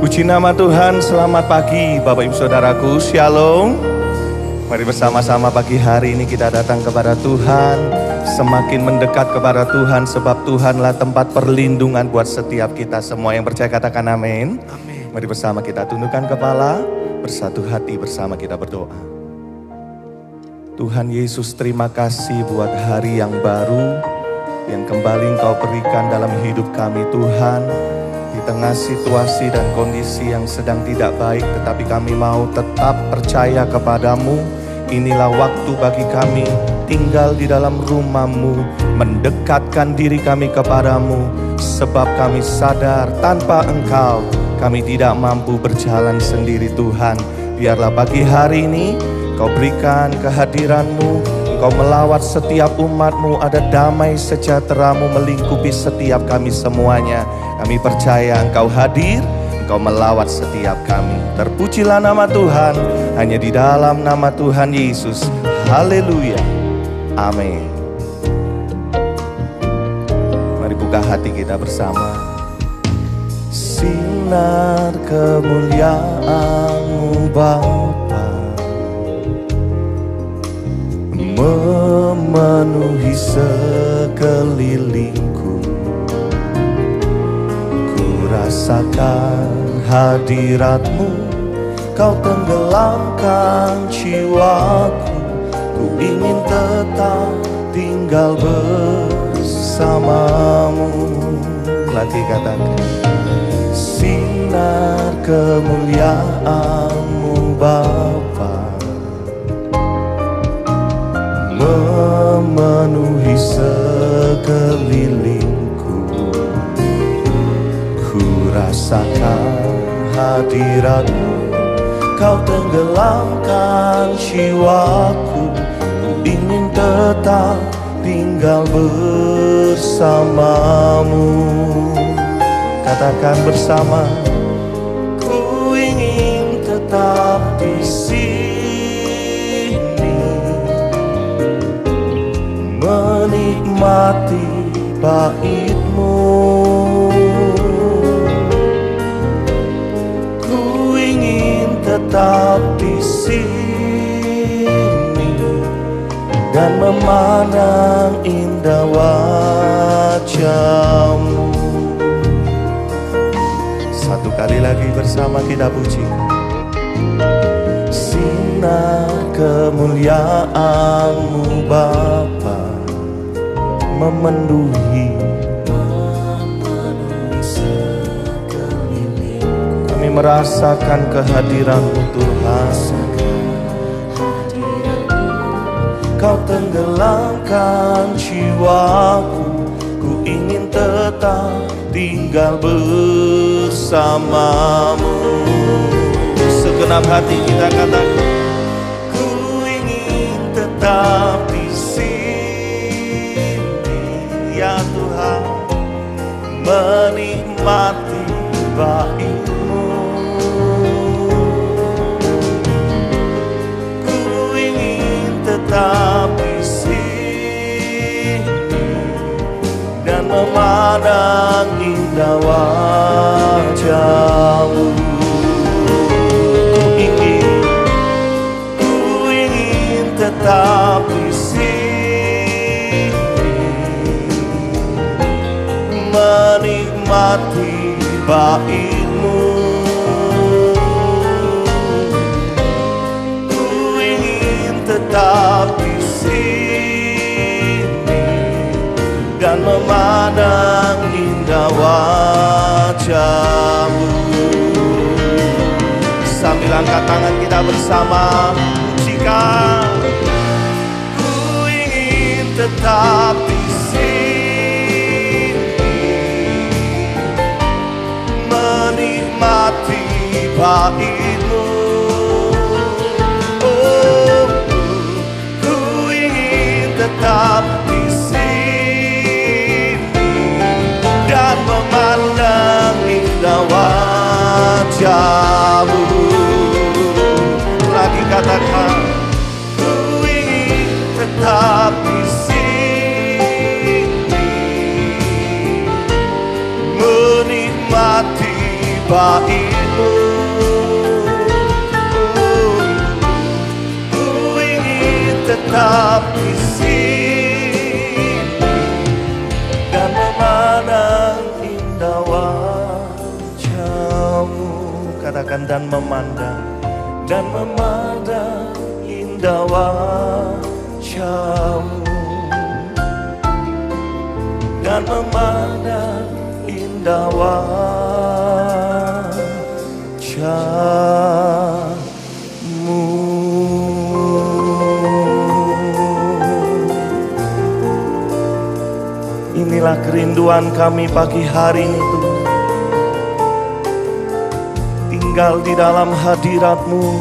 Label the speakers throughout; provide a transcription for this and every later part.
Speaker 1: Puji nama Tuhan, selamat pagi Bapak Ibu Saudaraku, Shalom. Mari bersama-sama pagi hari ini kita datang kepada Tuhan, semakin mendekat kepada Tuhan, sebab Tuhanlah tempat perlindungan buat setiap kita semua. Yang percaya katakan amin.
Speaker 2: Amin.
Speaker 1: Mari bersama kita tundukkan kepala, bersatu hati bersama kita berdoa. Tuhan Yesus, terima kasih buat hari yang baru yang kembali Engkau berikan dalam hidup kami Tuhan. Di tengah situasi dan kondisi yang sedang tidak baik, tetapi kami mau tetap percaya kepadamu. Inilah waktu bagi kami tinggal di dalam rumah-Mu, mendekatkan diri kami kepadamu, sebab kami sadar tanpa Engkau kami tidak mampu berjalan sendiri Tuhan. Biarlah pagi hari ini Kau berikan kehadiran-Mu, Engkau melawat setiap umat-Mu, ada damai sejahtera-Mu melingkupi setiap kami semuanya. Kami percaya Engkau hadir, Engkau melawat setiap kami. Terpujilah nama Tuhan, hanya di dalam nama Tuhan Yesus. Haleluya. Amin. Mari buka hati kita bersama. Sinar kemuliaan-Mu Bapa memenuhi sekelilingku. Ku rasakan hadirat-Mu, Kau tenggelamkan jiwaku. Ku ingin tetap tinggal bersama-Mu. Lagi katakan, sinar kemuliaan-Mu Bapa memenuhi sekelilingku. Ku rasakan hadirat-Mu, Kau tenggelamkan jiwaku. Ku ingin tetap tinggal bersama-Mu. Katakan bersama, ku ingin tetap di sini, menikmati bait-Mu. Ku ingin tetap di sini dan memandang indah wajah-Mu. Satu kali lagi bersama kita puji. Sinar kemuliaan-Mu Bapa memenuhi sekelilingku. Kami merasakan kehadiran-Mu Tuhan. Kau tenggelamkan jiwaku. Ku ingin tetap tinggal bersama-Mu. Segenap hati kita katakan, ku ingin tetap di sini ya Tuhan, menikmati bait-Mu. Ku ingin tetap di sini dan memandang indah wajah-Mu. Ku ingin tetap di sini, menikmati bait-Mu. Ku ingin tetap di sini dan memandang indah wajah-Mu. Sambil angkat tangan kita bersama pujikan. Ku ingin tetap di sini, menikmati bait-Mu. Oh, ku ingin tetap di sini dan memandang indah wajah-Mu. Lagi katakan, ku ingin tetap di sini, menikmati bait-Mu. tetap di sini dan memandang indah wajah-Mu. Katakan dan memandang indah wajah-Mu, dan memandang indah wajah-Mu. Inilah kerinduan kami pagi hari ini Tuhan. Tinggal di dalam hadirat-Mu,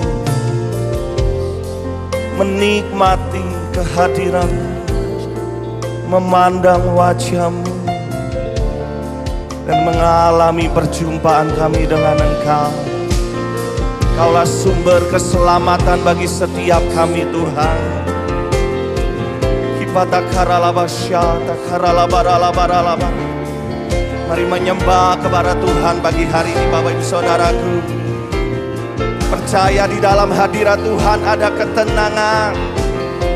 Speaker 1: menikmati kehadiran-Mu, memandang wajah-Mu, dan mengalami perjumpaan kami dengan Engkau. Kaulah sumber keselamatan bagi setiap kami Tuhan. Mari menyembah kepada Tuhan pagi hari ini Bapak Ibu Saudaraku. Percaya di dalam hadirat Tuhan ada ketenangan.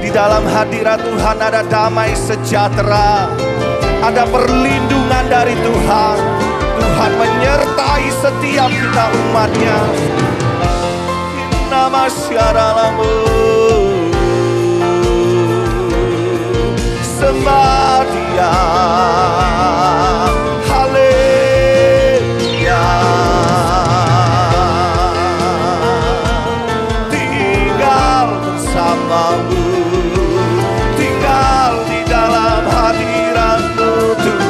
Speaker 1: Di dalam hadirat Tuhan ada damai sejahtera. Ada perlindungan dari Tuhan. Tuhan menyertai setiap kita umat-Nya. Nama syaralamu sembah Dia. Haleluya. Tinggal bersama-Mu, tinggal di dalam hadirat-Mu Tuhan.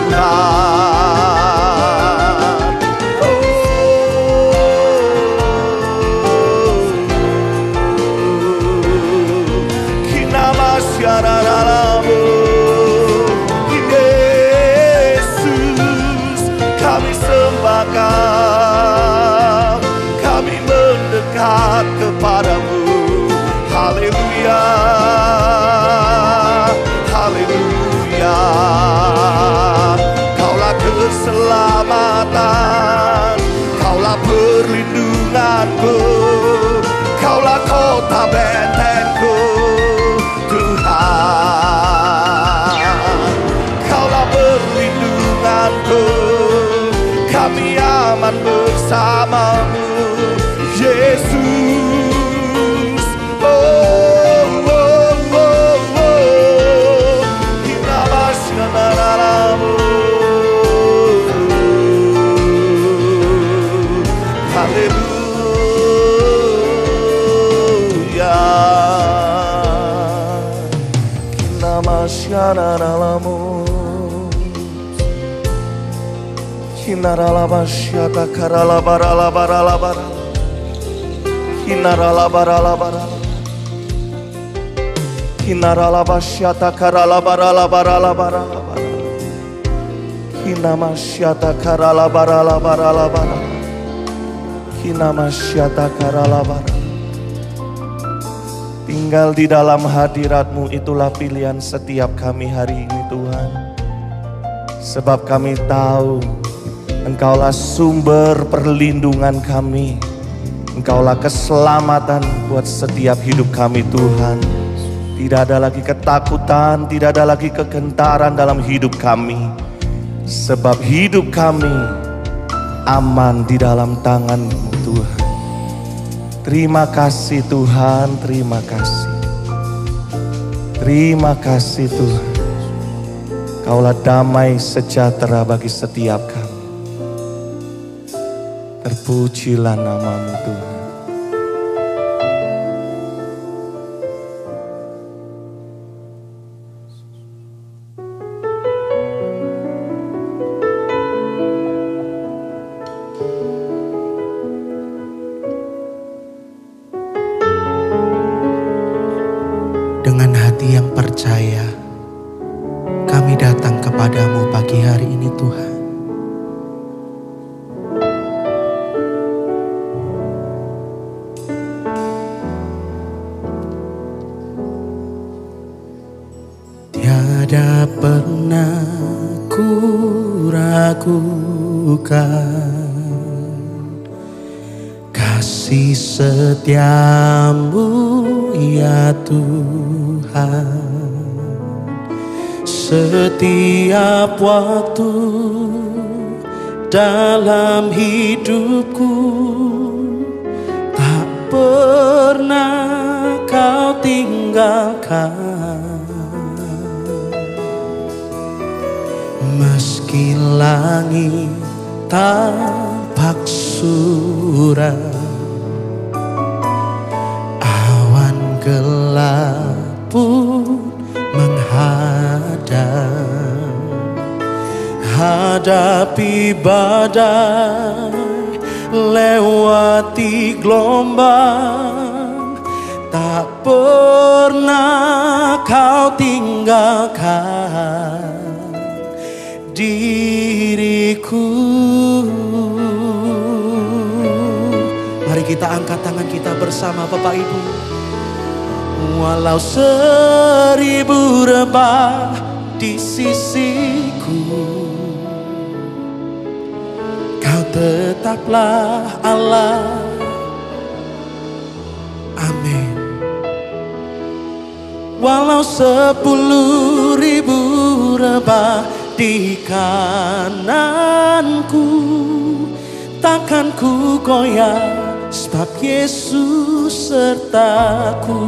Speaker 1: Kinama syaralamu Yesus, kami sembah Kau, kami mendekat kepada-Mu. Haleluya, haleluya. Kaulah keselamatan, Kaulah perlindunganku, Kaulah kota bentengku Tuhan. Kaulah perlindunganku, kami aman bersama-Mu Yesus. Oh, oh, oh, oh. Kita masyarakat-Mu. Haleluya. Kita masyarakat-Mu. Hinaralabasyata karalabaralabaralabara. Hinaralabaralabara. Hinaralabasyata karalabaralabaralabara. Hinamasyata karalabaralabaralabara. Hinamasyata karalabara. Tinggal di dalam hadirat-Mu itulah pilihan setiap kami hari ini Tuhan. Sebab kami tahu Engkaulah sumber perlindungan kami. Engkaulah keselamatan buat setiap hidup kami Tuhan. Tidak ada lagi ketakutan, tidak ada lagi kegentaran dalam hidup kami. Sebab hidup kami aman di dalam tangan-Mu Tuhan. Terima kasih Tuhan, terima kasih. Terima kasih Tuhan. Kaulah damai sejahtera bagi setiap kami. Terpujilah nama-Mu Tuhan.
Speaker 2: Dengan hati yang percaya, kami datang kepada-Mu pagi hari ini Tuhan. Tiada pernah ku ragukan kasih setia-Mu ya Tuhan. Setiap waktu dalam hidupku tak pernah kau tinggalkan. Meski langit tampak suram, awan gelap pun menghadang, hadapi badai, lewati gelombang, tak pernah kau tinggalkan diriku. Mari kita angkat tangan kita bersama Bapak Ibu. Walau 1000 rebah di sisiku, Kau tetaplah Allah. Amin. Walau 10.000 rebah di kananku, takkan ku goyah, sebab Yesus sertaku.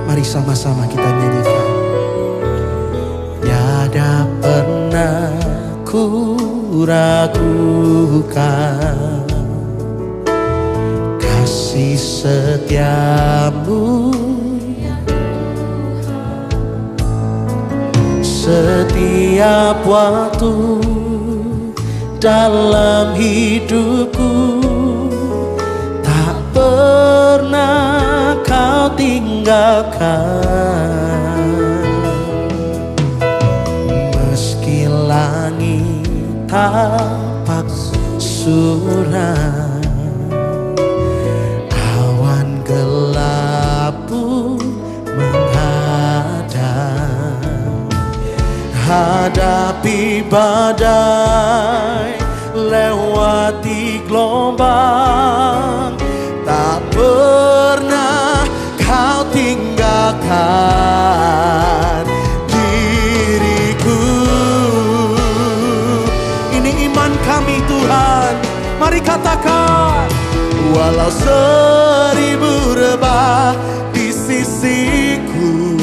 Speaker 2: Mari sama-sama kita nyanyikan. Tiada pernah ku ragukan kasih setiamu. Setiap waktu dalam hidupku tak pernah kau tinggalkan. Meski langit tampak suram, awan gelap pun menghadang, hadapi badai, lewati gelombang, tak pernah kau tinggalkan diriku. Ini iman kami Tuhan, mari katakan. Walau 1000 rebah di sisiku,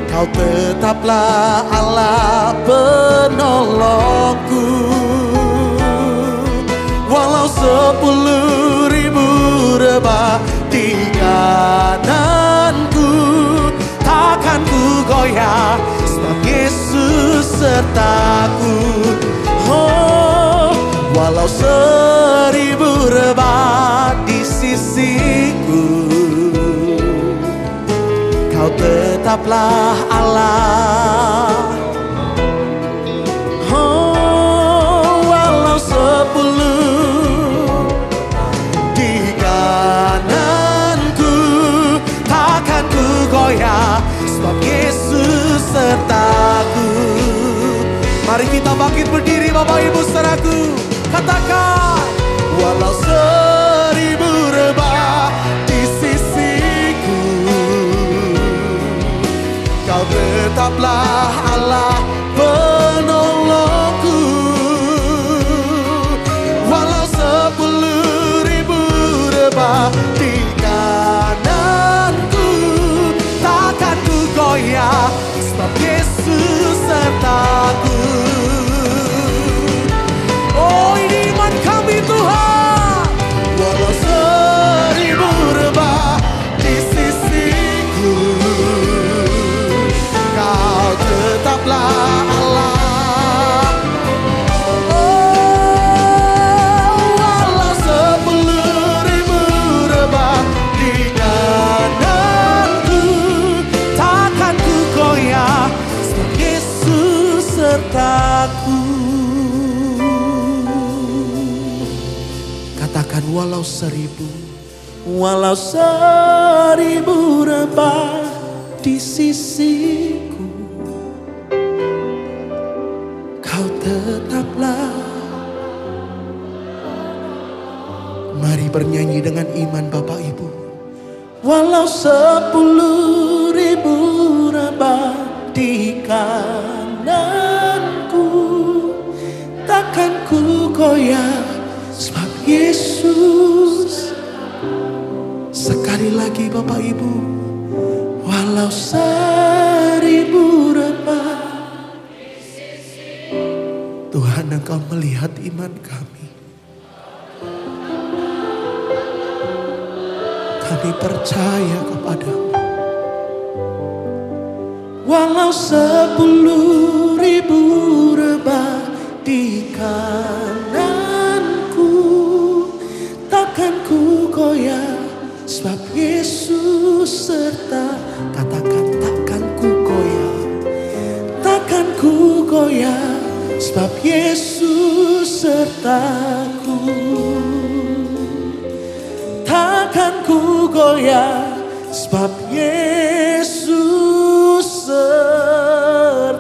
Speaker 2: Kau tetaplah Allah penolongku. Walau 10.000 rebah di kananku, takkan ku goyah, sebab Yesus sertaku. Oh, walau 1000 rebah di sisiku, Kau tetaplah Allah. Oh, walau 10 di kananku, takkan ku goyah, sebab Yesus sertaku. Mari kita bangkit berdiri Bapak Ibu saudaraku. Katakan. Walau 1000 rebah di sisiku, Kau tetaplah Allah penolongku. Walau 10.000 rebah di kananku, takkan ku goyah, sebab Yesus sertaku. Oh, ini iman kami Tuhan. Walau 1000 rebah di sisiku, Kau tetaplah Allah. Oh, walau 10.000 rebah di kananku, takkan ku goyah, sebab Yesus sertaku. Katakan walau 1000 rebah di sisiku, Kau tetaplah bernyanyi dengan iman Bapak Ibu. Walau 10.000 rebah di kananku, takkan ku goyah sebab Yesus. Sekali lagi Bapak Ibu, walau 1000 rebah. Tuhan, Engkau melihat iman kami. Kami percaya kepadamu. Walau 10.000 rebah di kananku, takkan ku goyah sebab Yesus serta. Katakan, takkan ku goyah. Takkan ku goyah sebab Yesus sertaku. Takkan ku goyah sebab Yesus sertaku.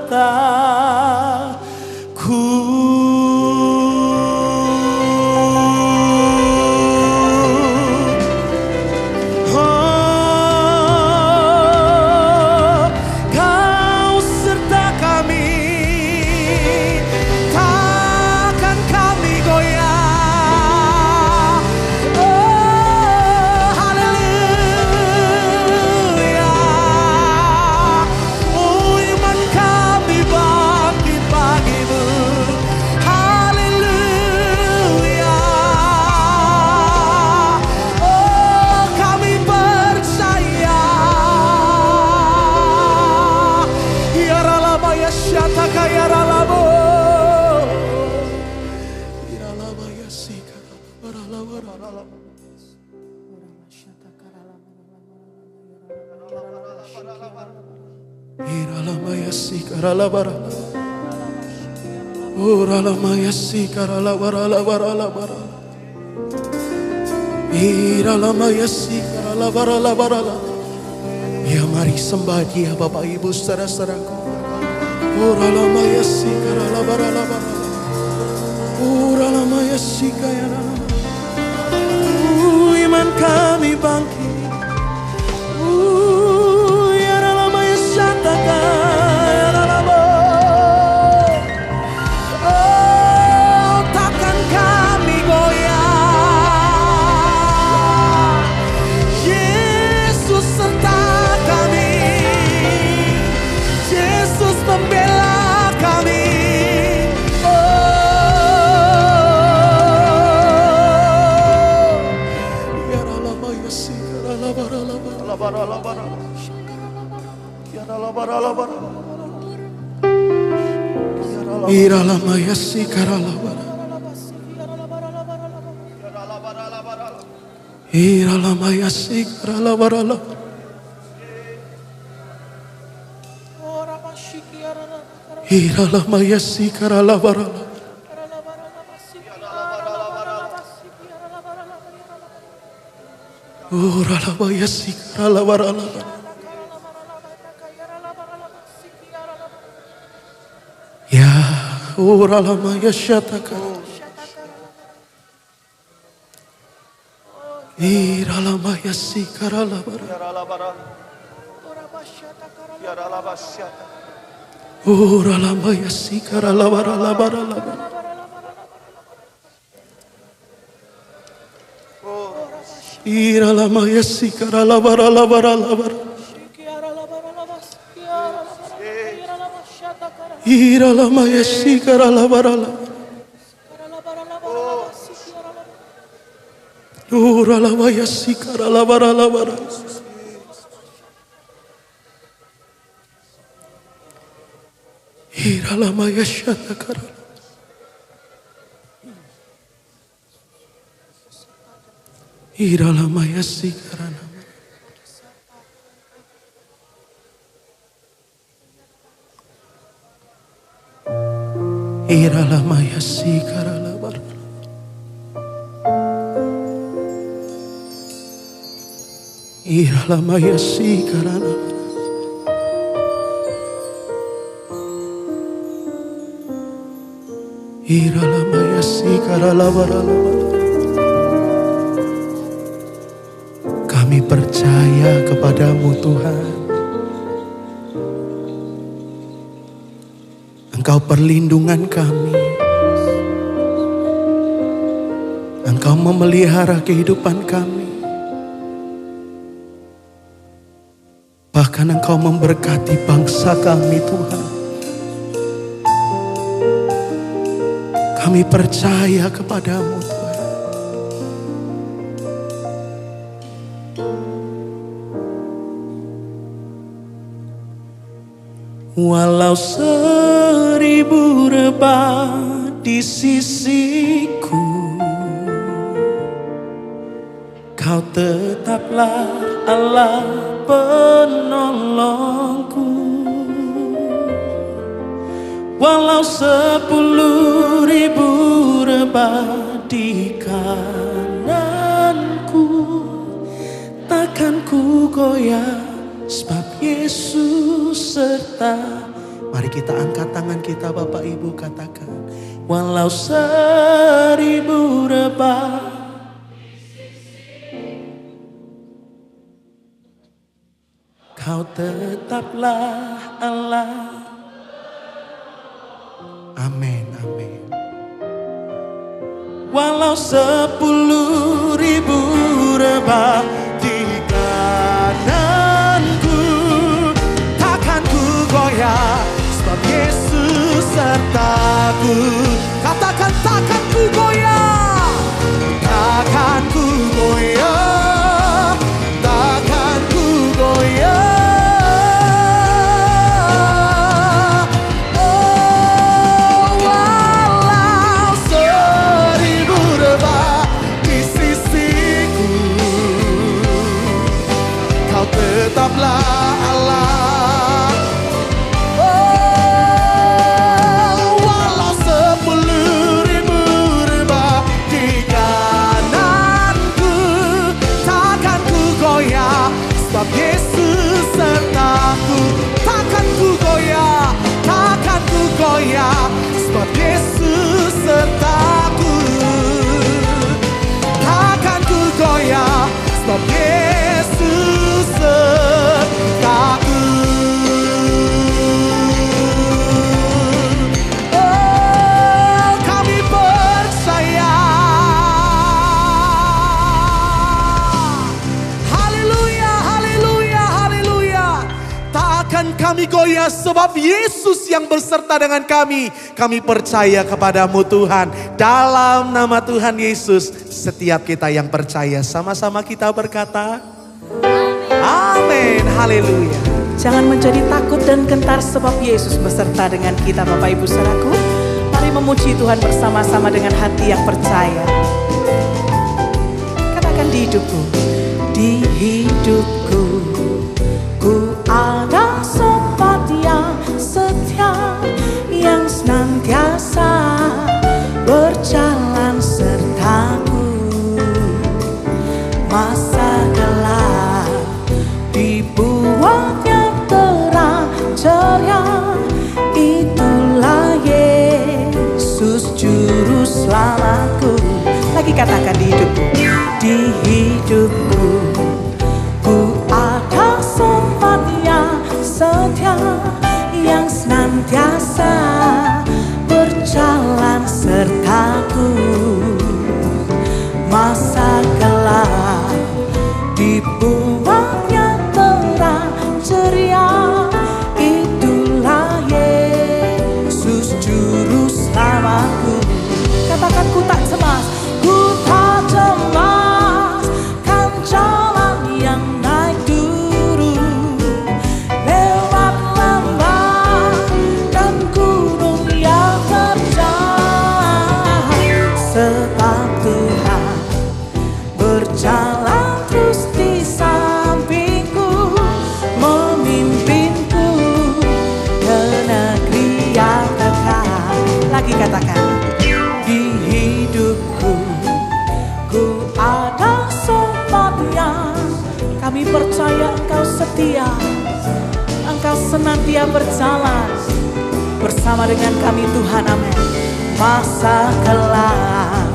Speaker 2: Ya, mari sembah Dia Bapak Ibu saudara-saudaraku. Iman kami bangkit. Takkan kami goyah. Yesus serta kami. Yesus membela kami. Ya, uralamaya syataka. Iralamaya sikaralabara. Uralamaya sikaralabara. Iralamaya sikaralabara. Iralamaya sikaralabara. Uralamaya sikaralabara. Iralamaya shatakara. Iralamaya sikarana. Iralamaya sikaralabara. Iralamaya sikarana. Iralamaya sikaralabara. percaya kepadamu Tuhan. Engkau perlindungan kami. Engkau memelihara kehidupan kami. Bahkan Engkau memberkati bangsa kami Tuhan. Kami percaya kepadamu Tuhan. Walau 1000 rebah di sisiku, Kau tetaplah Allah penolongku. Walau 10.000 rebah di kananku, takkan ku goyah, sebab Yesus serta. Mari kita angkat tangan kita Bapak Ibu, katakan, walau 1000 rebah, Kau tetaplah Allah. Amin, amin. Walau 10.000 rebah di kananku, takkan ku goyah, sebab Yesus sertaku. Katakan, takkan ku goyah, takkan ku goyah, takkan ku goyah. Tetaplah Allah. Oh, walau 10.000 rebah di kananku, takkan ku goyah, sebab Yesus sertaku. Takkan ku goyah, takkan ku goyah, sebab Yesus sertaku. Takkan ku goyah, sebab Yesus sertaku. Oh, kami percaya. Haleluya, haleluya, haleluya. Takkan kami goyah, sebab Yesus yang berserta dengan kami. Kami percaya kepadamu Tuhan. Dalam nama Tuhan Yesus, setiap kita yang percaya, sama-sama kita berkata, amin, haleluya.
Speaker 3: Jangan menjadi takut dan gentar, sebab Yesus beserta dengan kita. Bapak Ibu saudaraku, mari memuji Tuhan bersama-sama dengan hati yang percaya. Katakan, di hidupku, di hidupku, ku ada sobat yang setia, yang senantiasa berjalan sertaku. Masa gelap dibuatnya terang ceria, itulah Yesus juru selamatku. Lagi katakan, di hidupku, di hidupku, ku ada sobat yang setia, yang senantiasa berjalan sertaku. Masa gelap dibuatnya terang ceria, itulah Yesus juru selamatku. Katakan, ku tak cemas, ku tak cemas, kan jalan yang naik turun, lewat lembah dan gunung yang terjal, sebab Tuhan berjalan terus di sampingku, memimpinku ke negeri yang kekal. Lagi katakan, di hidupku, ku ada sobat yang. Kami percaya Engkau setia, Engkau senantiasa berjalan bersama dengan kami Tuhan, amin. Masa gelap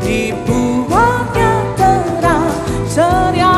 Speaker 3: dibuatnya terang ceria,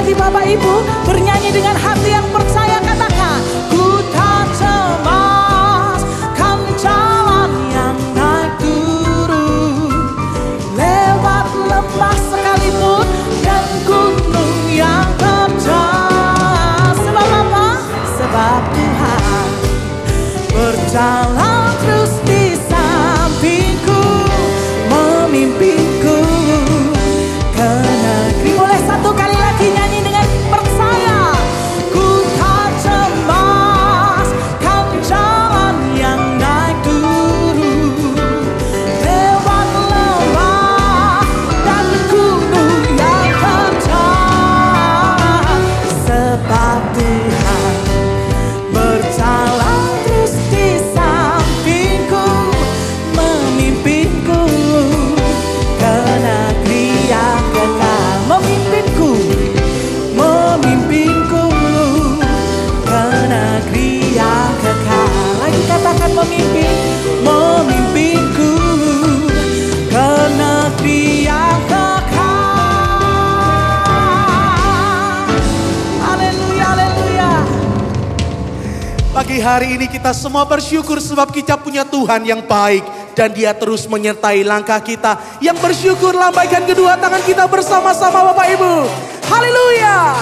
Speaker 3: lagi Bapak Ibu, bernyanyi dengan hati yang percaya, katakan, ku tak cemas kan jalan yang naik turun, lewat lembah sekalipun dan gunung yang terjal. Sebab apa? Sebab Tuhan berjalan terus di sampingku, memimpinku ke negeri. Boleh satu kali lagi nyanyi dengan percaya. Ku tak cemas kan jalan yang naik turun, lewat lembah dan gunung yang terjal. Sebab Tuhan berjalan terus di sampingku, memimpinku ke negeri yang kekal. Memimpinku, memimpinku ke negeri yang kekal. Lagi katakan memimpin, memimpinku ke negeri yang kekal. Haleluya, haleluya.
Speaker 2: Pagi hari ini kita semua bersyukur sebab kita punya Tuhan yang baik dan Dia terus menyertai langkah kita. Yang bersyukur lambaikan kedua tangan kita bersama-sama Bapak Ibu. Haleluya.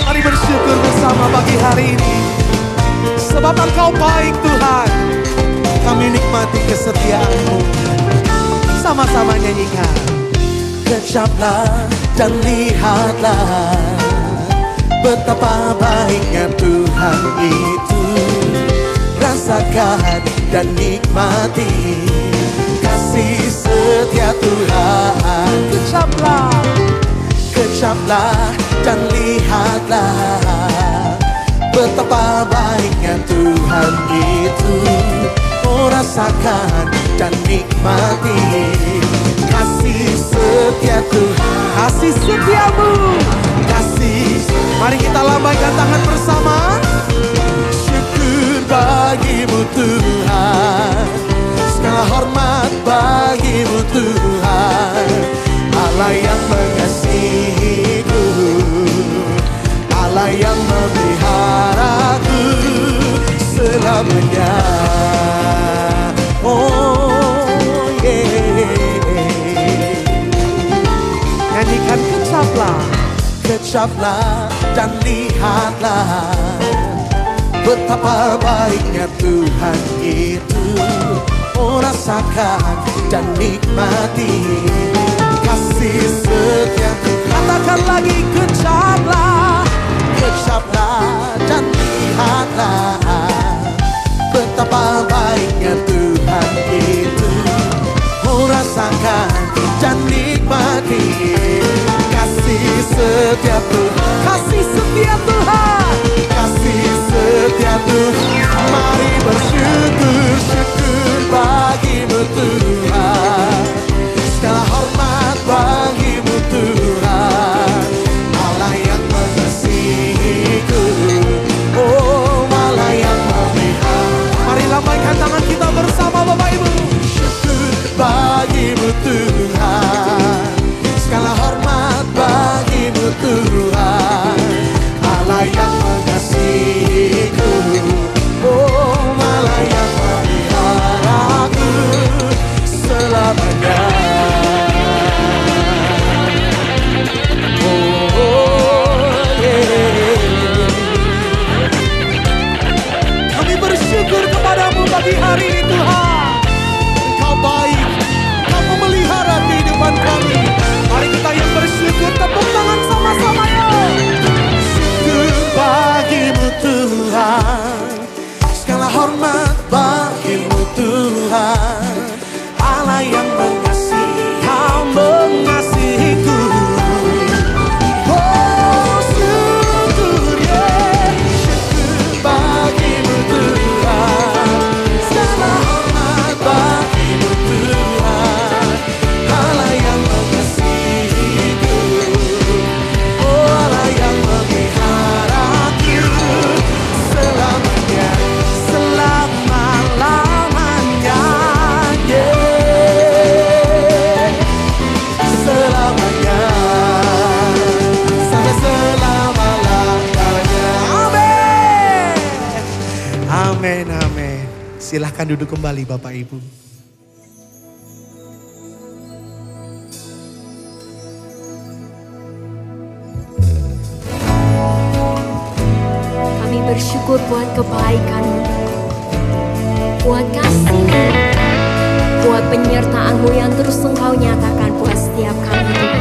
Speaker 2: Mari bersyukur bersama pagi hari ini. Sebab Engkau baik Tuhan. Kami nikmati kesetiaan-Mu. Sama-sama nyanyikan. Kejaplah dan lihatlah betapa baiknya Tuhan itu. Rasakan dan nikmati kasih setia Tuhan. Kejaplah, kejaplah dan lihatlah betapa baiknya Tuhan itu. Oh, rasakan dan nikmati kasih setia Tuhan. Kasih setiamu, kasih. Mari kita lambaikan tangan bersama. Syukur bagimu Tuhan, segala hormat bagimu Tuhan. Allah yang mengasihiku, Allah yang memeliharaku selamanya. Oh yeah. Nyanyikan kejaplah, kejaplah dan lihatlah betapa baiknya Tuhan itu. Oh, rasakan dan nikmati kasih setia. Katakan lagi, kejaplah, kejaplah dan lihatlah betapa baiknya Tuhan itu. Oh, rasakan dan nikmati kasih setia Tuhan. Kasih setia Tuhan, kasih setia Tuhan. Mari bersyukur, syukur bagimu Tuhan. Segala hormat bagimu Tuhan. Allah yang mengasihiku, oh Allah yang memelihara. Mari lambaikan tangan kita bersama Bapak Ibu. Syukur bagimu Tuhan. Segala hormat bagimu Tuhan. Allah yang mengasihiku, oh Allah yang memeliharaku selamanya. Kami bersyukur kepadamu pagi hari ini Tuhan. Engkau baik, Engkau memelihara kehidupan kami. Mari kita yang bersyukur tepuk tangan sama-sama ya. Silahkan duduk kembali Bapak Ibu.
Speaker 4: Kami bersyukur buat kebaikan-Mu, buat kasih-Mu, buat penyertaan-Mu yang terus Engkau nyatakan buat setiap kami.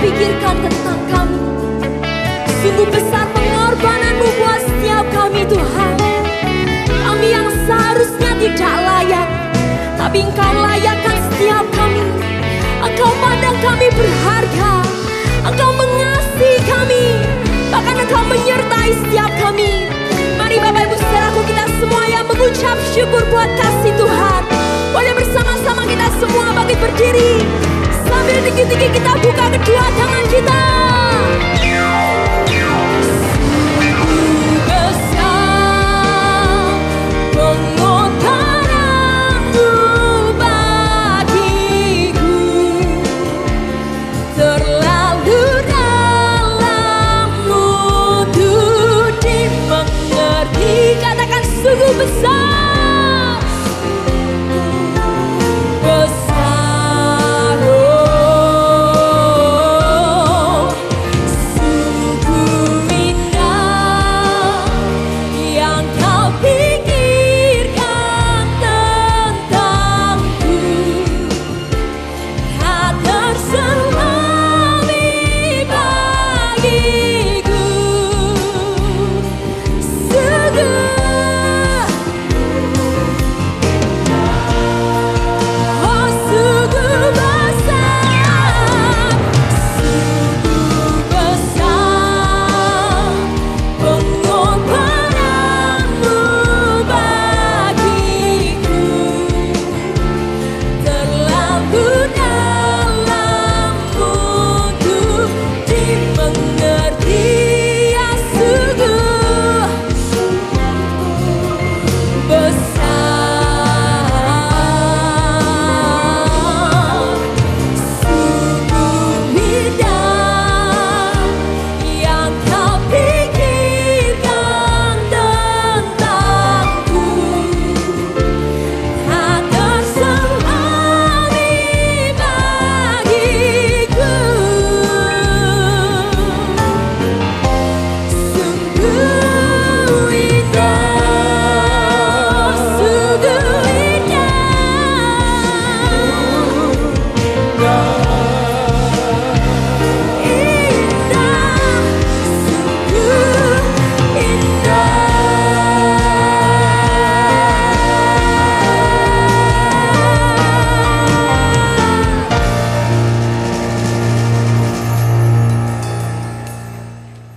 Speaker 4: pikirkan tentang kami. Sungguh besar pengorbanan-Mu buat setiap kami, Tuhan. Kami yang seharusnya tidak layak, tapi Engkau layakkan setiap kami. Engkau pandang kami berharga, Engkau mengasihi kami, bahkan Engkau menyertai setiap kami. Mari Bapak Ibu Saudaraku, kita semua yang mengucap syukur buat kasih Tuhan. Boleh bersama-sama kita semua bangkit berdiri. ambil tinggi-tinggi, kita buka kedua tangan kita. Besar pengorbananmu bagiku, terlalu dalammu untuk dimengerti. Katakan sungguh besar.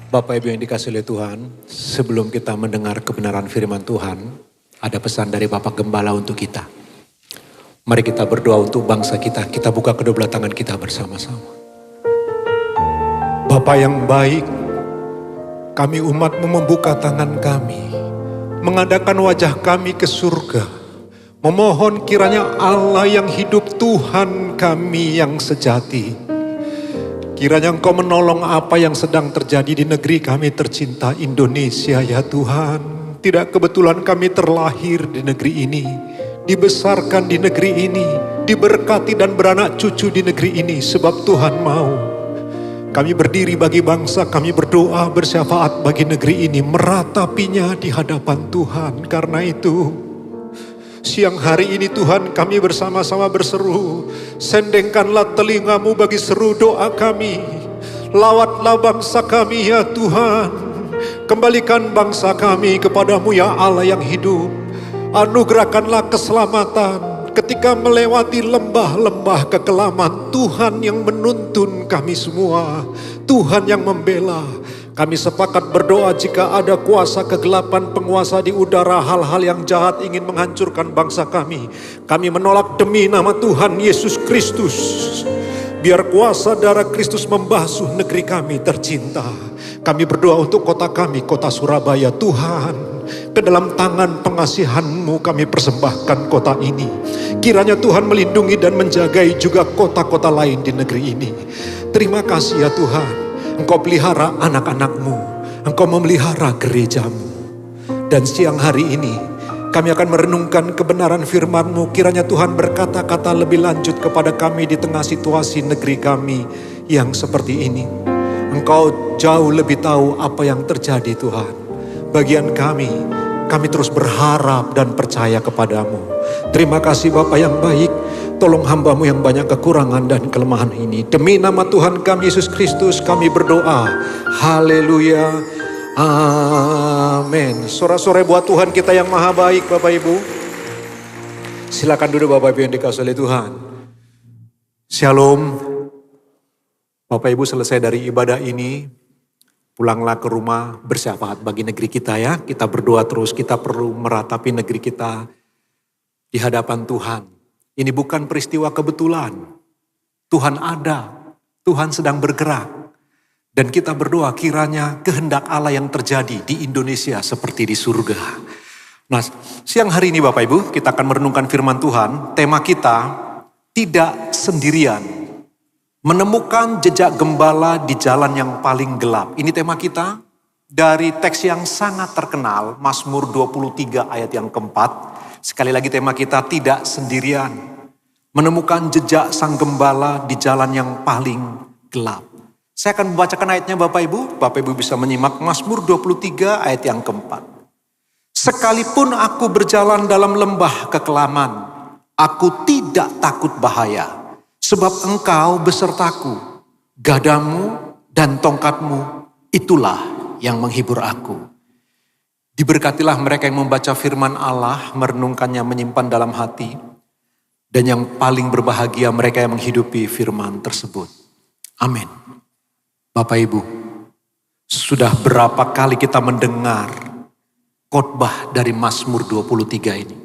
Speaker 5: Bapak Ibu yang dikasihi oleh Tuhan, sebelum kita mendengar kebenaran firman Tuhan, ada pesan dari Bapak Gembala untuk kita. Mari kita berdoa untuk bangsa kita, kita buka kedua belah tangan kita bersama-sama. Bapa yang baik, kami umat-Mu membuka tangan kami, mengadakan wajah kami ke surga, memohon kiranya Allah yang hidup, Tuhan kami yang sejati, kiranya Engkau menolong apa yang sedang terjadi di negeri kami tercinta Indonesia ya Tuhan. Tidak kebetulan kami terlahir di negeri ini, dibesarkan di negeri ini, diberkati dan beranak cucu di negeri ini sebab Tuhan mau. Kami berdiri bagi bangsa, kami berdoa bersyafaat bagi negeri ini, meratapinya di hadapan Tuhan. Karena itu siang hari ini Tuhan kami bersama-sama berseru, sendengkanlah telingamu bagi seru doa kami. Lawatlah bangsa kami ya Tuhan, kembalikan bangsa kami kepadamu ya Allah yang hidup. Anugerahkanlah keselamatan ketika melewati lembah-lembah kekelaman. Tuhan yang menuntun kami semua, Tuhan yang membela. Kami sepakat berdoa jika ada kuasa kegelapan, penguasa di udara, hal-hal yang jahat ingin menghancurkan bangsa kami, kami menolak demi nama Tuhan Yesus Kristus. Biar kuasa darah Kristus membasuh negeri kami tercinta. Kami berdoa untuk kota kami, kota Surabaya. Tuhan, ke dalam tangan pengasihan-Mu kami persembahkan kota ini. Kiranya Tuhan melindungi dan menjagai juga kota-kota lain di negeri ini. Terima kasih ya Tuhan. Engkau pelihara anak-anak-Mu, Engkau memelihara gereja-Mu. Dan siang hari ini kami akan merenungkan kebenaran firman-Mu. Kiranya Tuhan berkata-kata lebih lanjut kepada kami di tengah situasi negeri kami yang seperti ini. Engkau jauh lebih tahu apa yang terjadi Tuhan. Bagian kami terus berharap dan percaya kepadamu. Terima kasih Bapa yang baik. Tolong hamba-Mu yang banyak kekurangan dan kelemahan ini. Demi nama Tuhan kami Yesus Kristus kami berdoa. Haleluya. Amin. Sorak-sorai buat Tuhan kita yang maha baik Bapak Ibu. Silakan duduk Bapak Ibu yang dikasihi oleh Tuhan. Shalom. Bapak Ibu selesai dari ibadah ini, pulanglah ke rumah bersyafaat bagi negeri kita ya. Kita berdoa terus, kita perlu meratapi negeri kita di hadapan Tuhan. Ini bukan peristiwa kebetulan. Tuhan ada, Tuhan sedang bergerak. Dan kita berdoa kiranya kehendak Allah yang terjadi di Indonesia seperti di surga. Nah, siang hari ini Bapak Ibu, kita akan merenungkan firman Tuhan. Tema kita, tidak sendirian. Menemukan jejak gembala di jalan yang paling gelap. Ini tema kita dari teks yang sangat terkenal, Mazmur 23 ayat yang keempat. Sekali lagi tema kita, tidak sendirian. Menemukan jejak sang gembala di jalan yang paling gelap. Saya akan membacakan ayatnya Bapak Ibu bisa menyimak Mazmur 23 ayat yang keempat. Sekalipun aku berjalan dalam lembah kekelaman, aku tidak takut bahaya, sebab Engkau besertaku, gadamu dan tongkatmu, itulah yang menghibur aku. Diberkatilah mereka yang membaca firman Allah, merenungkannya, menyimpan dalam hati, dan yang paling berbahagia mereka yang menghidupi firman tersebut. Amin. Bapak Ibu, sudah berapa kali kita mendengar khotbah dari Mazmur 23 ini?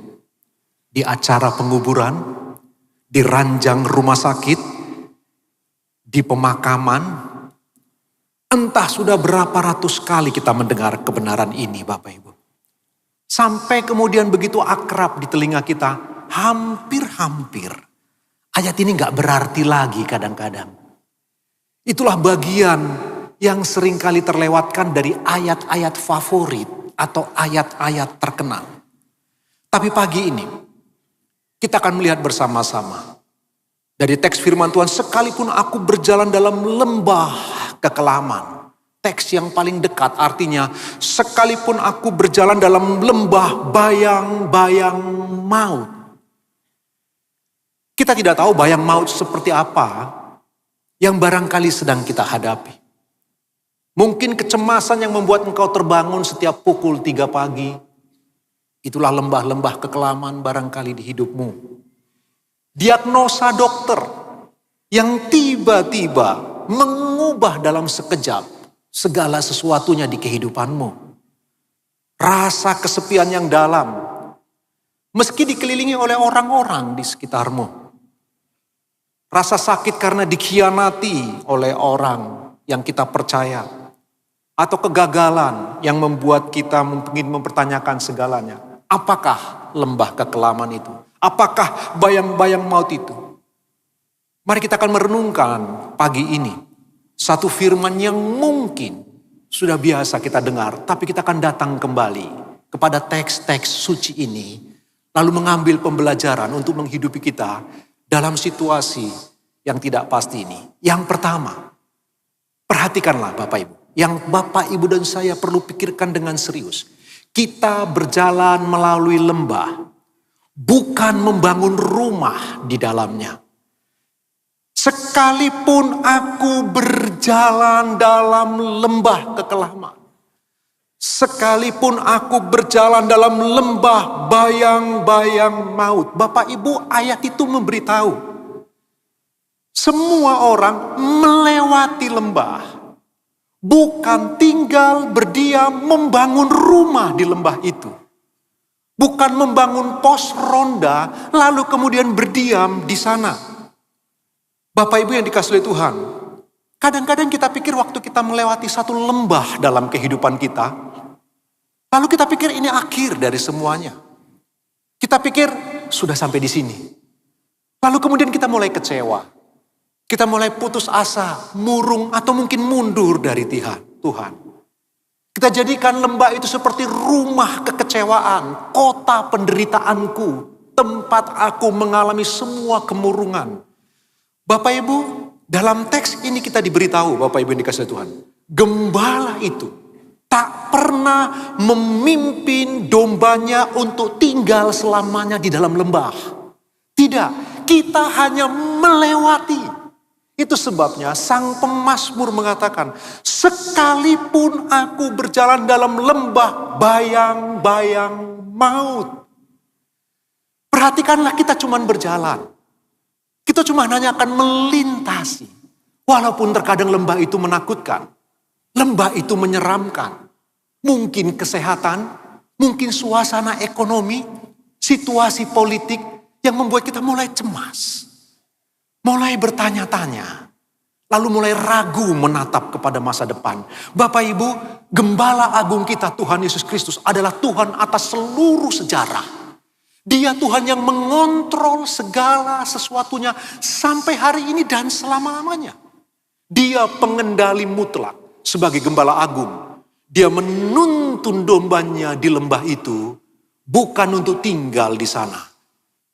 Speaker 5: Di acara penguburan, di ranjang rumah sakit, di pemakaman, entah sudah berapa ratus kali kita mendengar kebenaran ini Bapak Ibu. Sampai kemudian begitu akrab di telinga kita, hampir-hampir ayat ini gak berarti lagi kadang-kadang. Itulah bagian yang seringkali terlewatkan dari ayat-ayat favorit atau ayat-ayat terkenal. Tapi pagi ini kita akan melihat bersama-sama dari teks firman Tuhan, sekalipun aku berjalan dalam lembah kekelaman. Teks yang paling dekat artinya sekalipun aku berjalan dalam lembah bayang-bayang maut. Kita tidak tahu bayang maut seperti apa yang barangkali sedang kita hadapi. Mungkin kecemasan yang membuat engkau terbangun setiap pukul 3 pagi. Itulah lembah-lembah kekelaman barangkali di hidupmu. Diagnosa dokter yang tiba-tiba mengubah dalam sekejap segala sesuatunya di kehidupanmu. Rasa kesepian yang dalam, meski dikelilingi oleh orang-orang di sekitarmu. Rasa sakit karena dikhianati oleh orang yang kita percaya. Atau kegagalan yang membuat kita ingin mempertanyakan segalanya. Apakah lembah kekelaman itu? Apakah bayang-bayang maut itu? Mari kita akan merenungkan pagi ini satu firman yang mungkin sudah biasa kita dengar, tapi kita akan datang kembali kepada teks-teks suci ini, lalu mengambil pembelajaran untuk menghidupi kita dalam situasi yang tidak pasti ini. Yang pertama, perhatikanlah Bapak Ibu. Yang Bapak Ibu dan saya perlu pikirkan dengan serius. Kita berjalan melalui lembah, bukan membangun rumah di dalamnya. Sekalipun aku berjalan dalam lembah kekelaman, sekalipun aku berjalan dalam lembah bayang-bayang maut. Bapak Ibu, ayat itu memberitahu semua orang melewati lembah, bukan tinggal berdiam membangun rumah di lembah itu. Bukan membangun pos ronda lalu kemudian berdiam di sana. Bapak Ibu yang dikasihi oleh Tuhan, kadang-kadang kita pikir waktu kita melewati satu lembah dalam kehidupan kita, lalu kita pikir ini akhir dari semuanya. Kita pikir sudah sampai di sini. Lalu kemudian kita mulai kecewa. Kita mulai putus asa, murung atau mungkin mundur dari Tuhan. Kita jadikan lembah itu seperti rumah kekecewaan, kota penderitaanku, tempat aku mengalami semua kemurungan. Bapak Ibu, dalam teks ini kita diberitahu, Bapak Ibu yang dikasihi Tuhan, gembala itu tak pernah memimpin dombanya untuk tinggal selamanya di dalam lembah. Tidak, kita hanya melewati. Itu sebabnya sang pemazmur mengatakan, sekalipun aku berjalan dalam lembah bayang-bayang maut. Perhatikanlah, kita cuma berjalan. Kita cuma hanya akan melintasi. Walaupun terkadang lembah itu menakutkan. Lembah itu menyeramkan. Mungkin kesehatan, mungkin suasana ekonomi, situasi politik yang membuat kita mulai cemas. mulai bertanya-tanya, lalu mulai ragu menatap kepada masa depan. Bapak Ibu, Gembala Agung kita Tuhan Yesus Kristus adalah Tuhan atas seluruh sejarah. Dia Tuhan yang mengontrol segala sesuatunya sampai hari ini dan selama-lamanya. Dia pengendali mutlak sebagai Gembala Agung. Dia menuntun dombanya di lembah itu bukan untuk tinggal di sana.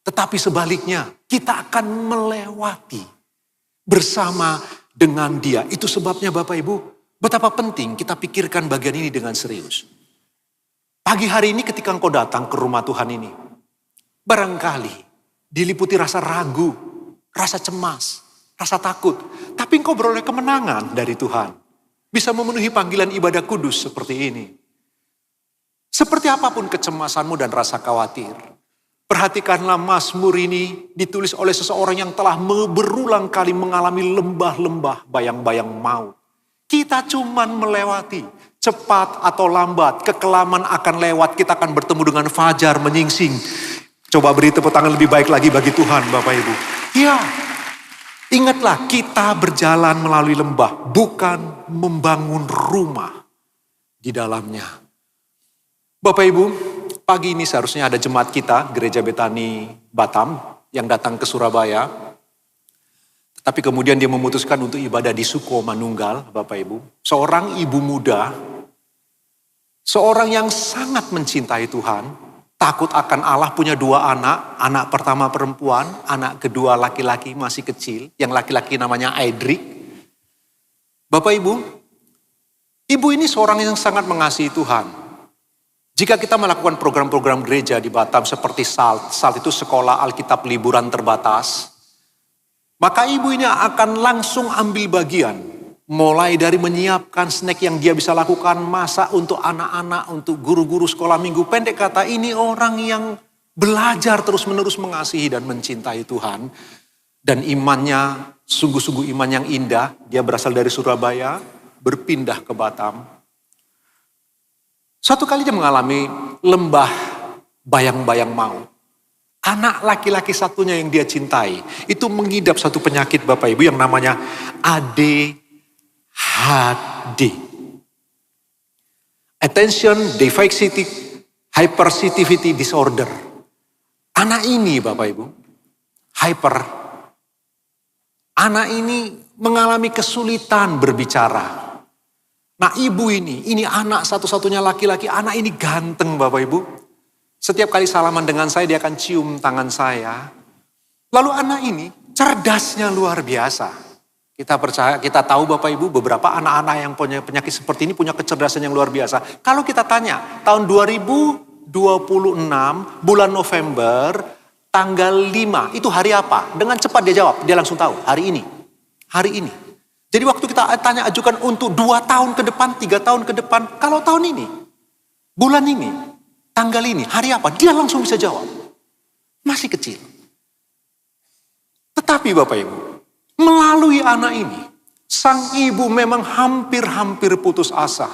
Speaker 5: Tetapi sebaliknya, kita akan melewati bersama dengan Dia. Itu sebabnya Bapak Ibu, betapa penting kita pikirkan bagian ini dengan serius. Pagi hari ini ketika engkau datang ke rumah Tuhan ini, barangkali diliputi rasa ragu, rasa cemas, rasa takut. Tapi engkau beroleh kemenangan dari Tuhan. Bisa memenuhi panggilan ibadah kudus seperti ini. Seperti apapun kecemasanmu dan rasa khawatir, perhatikanlah Mazmur ini ditulis oleh seseorang yang telah berulang kali mengalami lembah-lembah bayang-bayang maut. Kita cuman melewati, cepat atau lambat, kekelaman akan lewat, kita akan bertemu dengan fajar menyingsing. Coba beri tepuk tangan lebih baik lagi bagi Tuhan Bapak Ibu. Ya, ingatlah kita berjalan melalui lembah, bukan membangun rumah di dalamnya. Bapak Ibu, pagi ini seharusnya ada jemaat kita, Gereja Betani Batam, yang datang ke Surabaya. Tapi kemudian dia memutuskan untuk ibadah di Suko Manunggal, Bapak Ibu. Seorang ibu muda, seorang yang sangat mencintai Tuhan, takut akan Allah, punya 2 anak. Anak pertama perempuan, anak kedua laki-laki masih kecil. Yang laki-laki namanya Aidrik. Bapak Ibu, ibu ini seorang yang sangat mengasihi Tuhan. Jika kita melakukan program-program gereja di Batam seperti SALT itu sekolah Alkitab liburan terbatas, maka ibu ini akan langsung ambil bagian. Mulai dari menyiapkan snack yang dia bisa lakukan, masak untuk anak-anak, untuk guru-guru sekolah minggu. Pendek kata, ini orang yang belajar terus-menerus mengasihi dan mencintai Tuhan. Dan imannya, sungguh-sungguh iman yang indah. Dia berasal dari Surabaya, berpindah ke Batam. Suatu kali dia mengalami lembah bayang-bayang maut. Anak laki-laki satunya yang dia cintai, itu mengidap satu penyakit Bapak Ibu yang namanya ADHD. Attention Deficit Hypersensitivity Disorder. Anak ini Bapak Ibu, anak ini mengalami kesulitan berbicara. Nah ibu ini anak satu-satunya laki-laki, anak ini ganteng Bapak Ibu. Setiap kali salaman dengan saya dia akan cium tangan saya. Lalu anak ini cerdasnya luar biasa. Kita percaya, kita tahu Bapak Ibu beberapa anak-anak yang punya penyakit seperti ini punya kecerdasan yang luar biasa. Kalau kita tanya tahun 2026 bulan November tanggal 5 itu hari apa? Dengan cepat dia jawab, dia langsung tahu hari ini. Jadi waktu kita tanya ajukan untuk 2 tahun ke depan, 3 tahun ke depan. Kalau tahun ini, bulan ini, tanggal ini, hari apa? Dia langsung bisa jawab. Masih kecil. Tetapi Bapak Ibu, melalui anak ini, sang ibu memang hampir-hampir putus asa.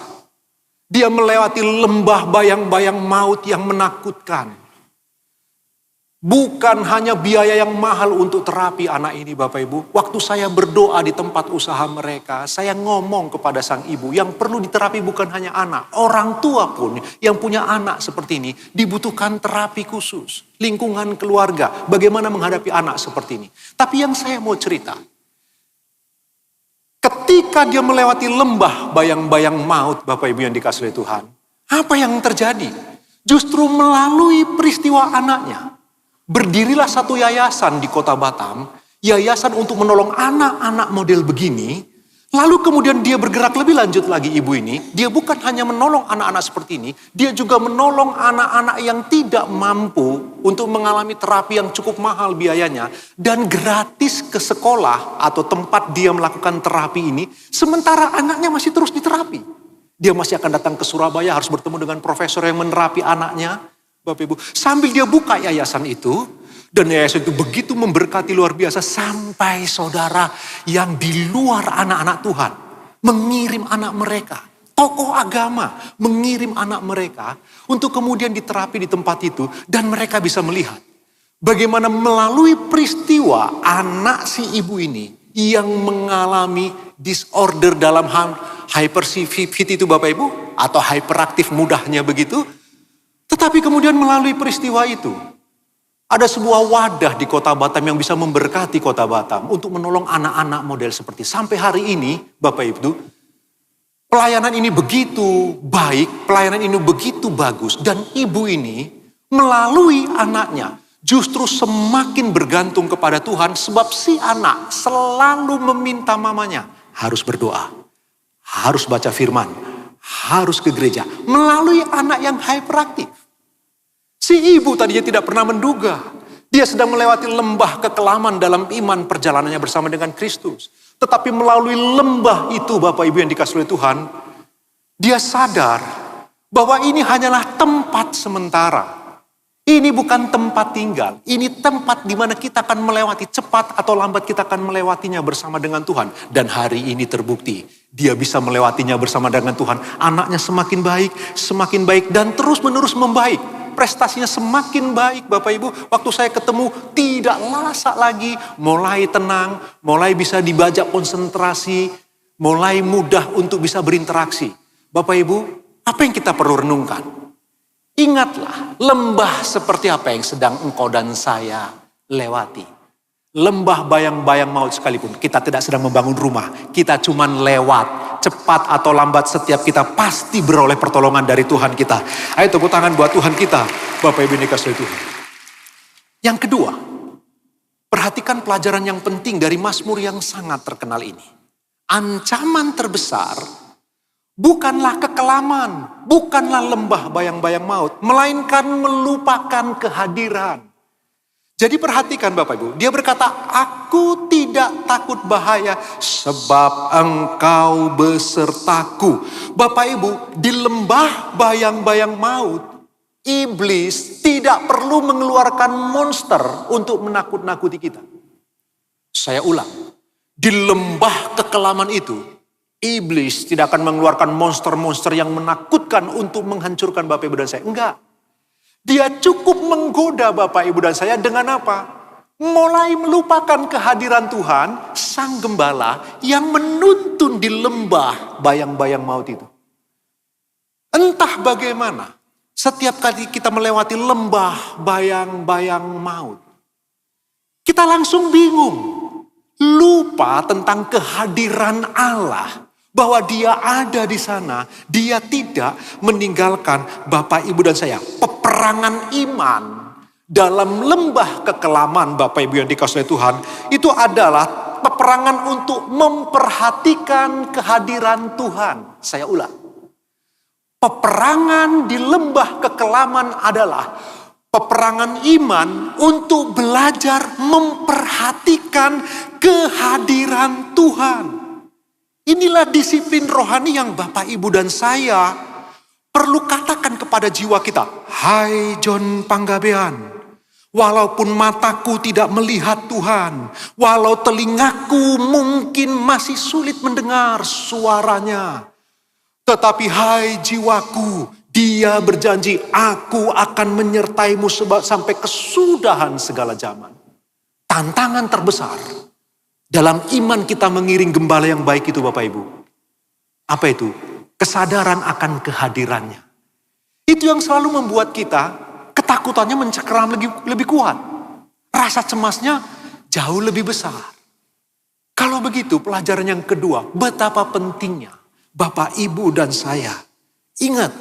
Speaker 5: Dia melewati lembah bayang-bayang maut yang menakutkan. Bukan hanya biaya yang mahal untuk terapi anak ini Bapak Ibu. Waktu saya berdoa di tempat usaha mereka, saya ngomong kepada sang ibu yang perlu diterapi bukan hanya anak. Orang tua pun yang punya anak seperti ini dibutuhkan terapi khusus. Lingkungan keluarga, bagaimana menghadapi anak seperti ini. Tapi yang saya mau cerita, ketika dia melewati lembah bayang-bayang maut Bapak Ibu yang dikasihi Tuhan, apa yang terjadi? Justru melalui peristiwa anaknya, berdirilah satu yayasan di kota Batam, yayasan untuk menolong anak-anak model begini. Lalu kemudian dia bergerak lebih lanjut lagi ibu ini. Dia bukan hanya menolong anak-anak seperti ini, dia juga menolong anak-anak yang tidak mampu untuk mengalami terapi yang cukup mahal biayanya. Dan gratis ke sekolah atau tempat dia melakukan terapi ini, sementara anaknya masih terus diterapi. Dia masih akan datang ke Surabaya, harus bertemu dengan profesor yang menerapi anaknya. Bapak Ibu, sambil dia buka yayasan itu, dan yayasan itu begitu memberkati luar biasa sampai saudara yang di luar anak-anak Tuhan mengirim anak mereka, tokoh agama mengirim anak mereka untuk kemudian diterapi di tempat itu dan mereka bisa melihat Bagaimana melalui peristiwa anak si ibu ini yang mengalami disorder dalam hypersensitivity itu Bapak Ibu, atau hyperaktif mudahnya begitu. Tetapi kemudian melalui peristiwa itu, ada sebuah wadah di Kota Batam yang bisa memberkati Kota Batam untuk menolong anak-anak model seperti sampai hari ini Bapak Ibu. Pelayanan ini begitu baik, pelayanan ini begitu bagus, dan ibu ini melalui anaknya justru semakin bergantung kepada Tuhan, sebab si anak selalu meminta mamanya harus berdoa, harus baca firman, harus ke gereja melalui anak yang hyperaktif. Si ibu tadinya tidak pernah menduga dia sedang melewati lembah kekelaman dalam iman perjalanannya bersama dengan Kristus. Tetapi melalui lembah itu Bapak Ibu yang dikasihi oleh Tuhan, dia sadar bahwa ini hanyalah tempat sementara. Ini bukan tempat tinggal, ini tempat di mana kita akan melewati, cepat atau lambat kita akan melewatinya bersama dengan Tuhan. Dan hari ini terbukti, dia bisa melewatinya bersama dengan Tuhan. Anaknya semakin baik dan terus menerus membaik. Prestasinya semakin baik Bapak Ibu. Waktu saya ketemu tidak lasak lagi, mulai tenang, mulai bisa dibaca konsentrasi, mulai mudah untuk bisa berinteraksi. Bapak Ibu, apa yang kita perlu renungkan? Ingatlah, lembah seperti apa yang sedang engkau dan saya lewati. Lembah bayang-bayang maut sekalipun. Kita tidak sedang membangun rumah. Kita cuman lewat. Cepat atau lambat setiap kita pasti beroleh pertolongan dari Tuhan kita. Ayo tepuk tangan buat Tuhan kita. Bapak Ibu dikasihi Tuhan. Yang kedua, perhatikan pelajaran yang penting dari Mazmur yang sangat terkenal ini. Ancaman terbesar bukanlah kekelaman, bukanlah lembah bayang-bayang maut, melainkan melupakan kehadiran. Jadi perhatikan Bapak Ibu, dia berkata, aku tidak takut bahaya sebab engkau besertaku. Bapak Ibu, di lembah bayang-bayang maut, iblis tidak perlu mengeluarkan monster untuk menakut-nakuti kita. Saya ulang, di lembah kekelaman itu, iblis tidak akan mengeluarkan monster-monster yang menakutkan untuk menghancurkan Bapak Ibu dan saya. Enggak. Dia cukup menggoda Bapak Ibu dan saya dengan apa? Mulai melupakan kehadiran Tuhan, Sang Gembala yang menuntun di lembah bayang-bayang maut itu. Entah bagaimana, setiap kali kita melewati lembah bayang-bayang maut, kita langsung bingung. Lupa tentang kehadiran Allah. Bahwa dia ada di sana, dia tidak meninggalkan Bapak Ibu dan saya. Peperangan iman dalam lembah kekelaman Bapak Ibu yang dikasihi Tuhan, itu adalah peperangan untuk memperhatikan kehadiran Tuhan. Saya ulang. Peperangan di lembah kekelaman adalah peperangan iman untuk belajar memperhatikan kehadiran Tuhan. Inilah disiplin rohani yang Bapak, Ibu, dan saya perlu katakan kepada jiwa kita. Hai John Panggabean, walaupun mataku tidak melihat Tuhan, walau telingaku mungkin masih sulit mendengar suaranya, tetapi hai jiwaku, Dia berjanji, aku akan menyertaimu sampai kesudahan segala zaman. Tantangan terbesar dalam iman kita mengiring gembala yang baik itu Bapak Ibu. Apa itu? Kesadaran akan kehadirannya. Itu yang selalu membuat kita ketakutannya mencekram lebih kuat. Rasa cemasnya jauh lebih besar. Kalau begitu pelajaran yang kedua, betapa pentingnya Bapak, Ibu, dan saya ingat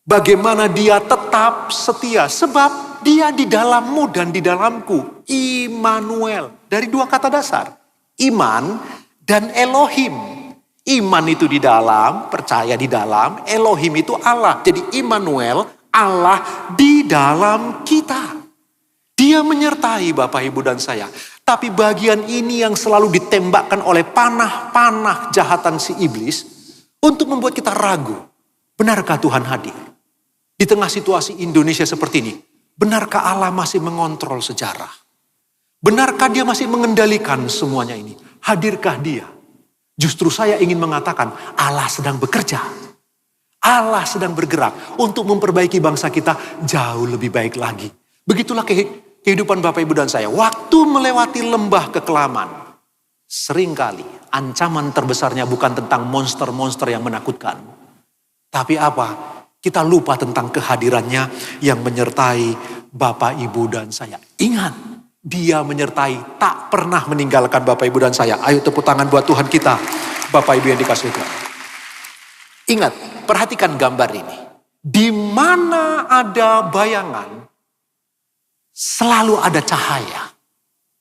Speaker 5: bagaimana Dia tetap setia. Sebab Dia di dalammu dan di dalamku. Immanuel. Dari dua kata dasar. Iman dan Elohim. Iman itu di dalam, percaya di dalam. Elohim itu Allah. Jadi Immanuel, Allah di dalam kita. Dia menyertai Bapak, Ibu, dan saya. Tapi bagian ini yang selalu ditembakkan oleh panah-panah jahatan si iblis. Untuk membuat kita ragu. Benarkah Tuhan hadir? Di tengah situasi Indonesia seperti ini. Benarkah Allah masih mengontrol sejarah? Benarkah Dia masih mengendalikan semuanya ini? Hadirkah Dia? Justru saya ingin mengatakan Allah sedang bekerja. Allah sedang bergerak untuk memperbaiki bangsa kita jauh lebih baik lagi. Begitulah kehidupan Bapak Ibu dan saya. Waktu melewati lembah kekelaman, seringkali ancaman terbesarnya bukan tentang monster-monster yang menakutkan. Tapi apa? Kita lupa tentang kehadirannya yang menyertai Bapak, Ibu, dan saya. Ingat, Dia menyertai, tak pernah meninggalkan Bapak, Ibu, dan saya. Ayo tepuk tangan buat Tuhan kita, Bapak, Ibu yang dikasihi Tuhan. Ingat, perhatikan gambar ini. Di mana ada bayangan, selalu ada cahaya.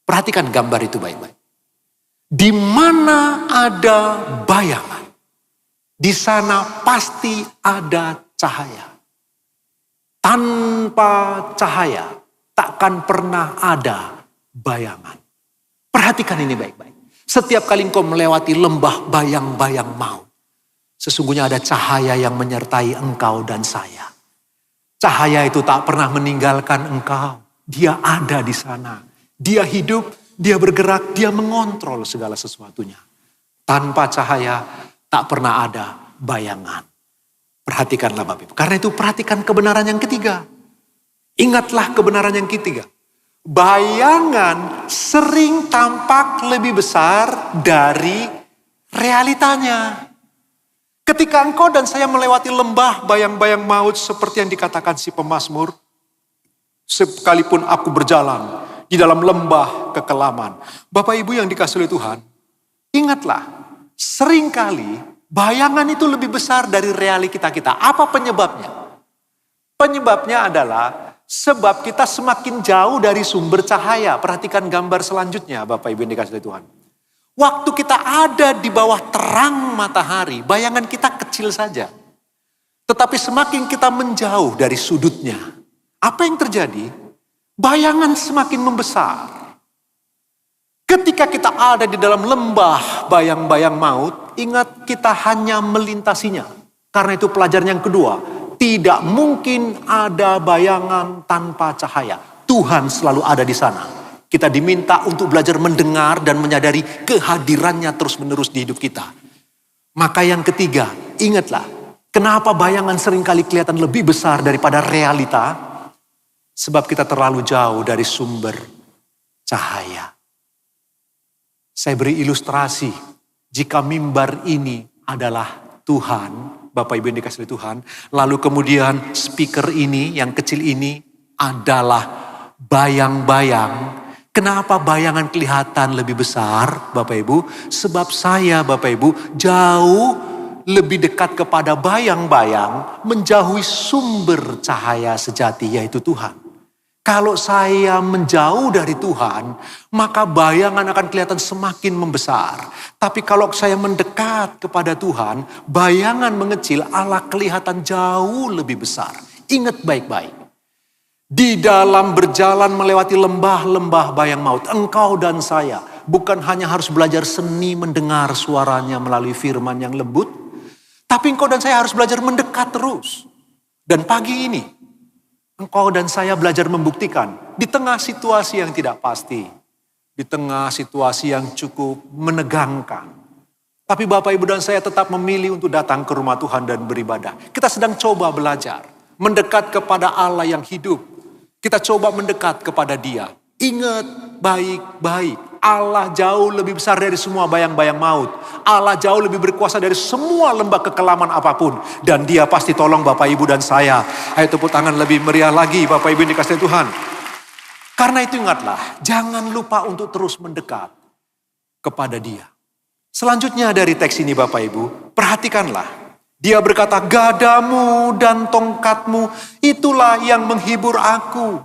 Speaker 5: Perhatikan gambar itu baik-baik. Di mana ada bayangan, di sana pasti ada cahaya. Tanpa cahaya, takkan pernah ada bayangan. Perhatikan ini baik-baik. Setiap kali engkau melewati lembah bayang-bayang maut, sesungguhnya ada cahaya yang menyertai engkau dan saya. Cahaya itu tak pernah meninggalkan engkau. Dia ada di sana. Dia hidup, dia bergerak, dia mengontrol segala sesuatunya. Tanpa cahaya, tak pernah ada bayangan. Perhatikanlah Bapak Ibu. Karena itu perhatikan kebenaran yang ketiga. Ingatlah kebenaran yang ketiga. Bayangan sering tampak lebih besar dari realitanya. Ketika engkau dan saya melewati lembah bayang-bayang maut seperti yang dikatakan si pemazmur. Sekalipun aku berjalan di dalam lembah kekelaman. Bapak Ibu yang dikasihi oleh Tuhan. Ingatlah, seringkali bayangan itu lebih besar dari realita kita. Apa penyebabnya? Penyebabnya adalah sebab kita semakin jauh dari sumber cahaya. Perhatikan gambar selanjutnya Bapak Ibu yang dikasihi Tuhan. Waktu kita ada di bawah terang matahari, bayangan kita kecil saja. Tetapi semakin kita menjauh dari sudutnya, apa yang terjadi? Bayangan semakin membesar. Ketika kita ada di dalam lembah bayang-bayang maut, ingat kita hanya melintasinya. Karena itu pelajaran yang kedua, tidak mungkin ada bayangan tanpa cahaya. Tuhan selalu ada di sana. Kita diminta untuk belajar mendengar dan menyadari kehadirannya terus-menerus di hidup kita. Maka yang ketiga, ingatlah, kenapa bayangan seringkali kelihatan lebih besar daripada realita? Sebab kita terlalu jauh dari sumber cahaya. Saya beri ilustrasi, jika mimbar ini adalah Tuhan, Bapak Ibu yang dikasihi Tuhan, lalu kemudian speaker ini, yang kecil ini adalah bayang-bayang. Kenapa bayangan kelihatan lebih besar, Bapak Ibu? Sebab saya, Bapak Ibu, jauh lebih dekat kepada bayang-bayang, menjauhi sumber cahaya sejati, yaitu Tuhan. Kalau saya menjauh dari Tuhan, maka bayangan akan kelihatan semakin membesar. Tapi kalau saya mendekat kepada Tuhan, bayangan mengecil, Allah kelihatan jauh lebih besar. Ingat baik-baik. Di dalam berjalan melewati lembah-lembah bayang maut, engkau dan saya bukan hanya harus belajar seni mendengar suaranya melalui firman yang lembut, tapi engkau dan saya harus belajar mendekat terus. Dan pagi ini, engkau dan saya belajar membuktikan di tengah situasi yang tidak pasti, di tengah situasi yang cukup menegangkan. Tapi Bapak, Ibu dan saya tetap memilih untuk datang ke rumah Tuhan dan beribadah. Kita sedang coba belajar mendekat kepada Allah yang hidup. Kita coba mendekat kepada Dia. Ingat baik-baik, Allah jauh lebih besar dari semua bayang-bayang maut. Allah jauh lebih berkuasa dari semua lembah kekelaman apapun. Dan Dia pasti tolong Bapak, Ibu dan saya. Ayo tepuk tangan lebih meriah lagi Bapak, Ibu yang dikasihi Tuhan. Karena itu ingatlah, jangan lupa untuk terus mendekat kepada Dia. Selanjutnya dari teks ini Bapak Ibu, perhatikanlah. Dia berkata, gadamu dan tongkatmu itulah yang menghibur aku.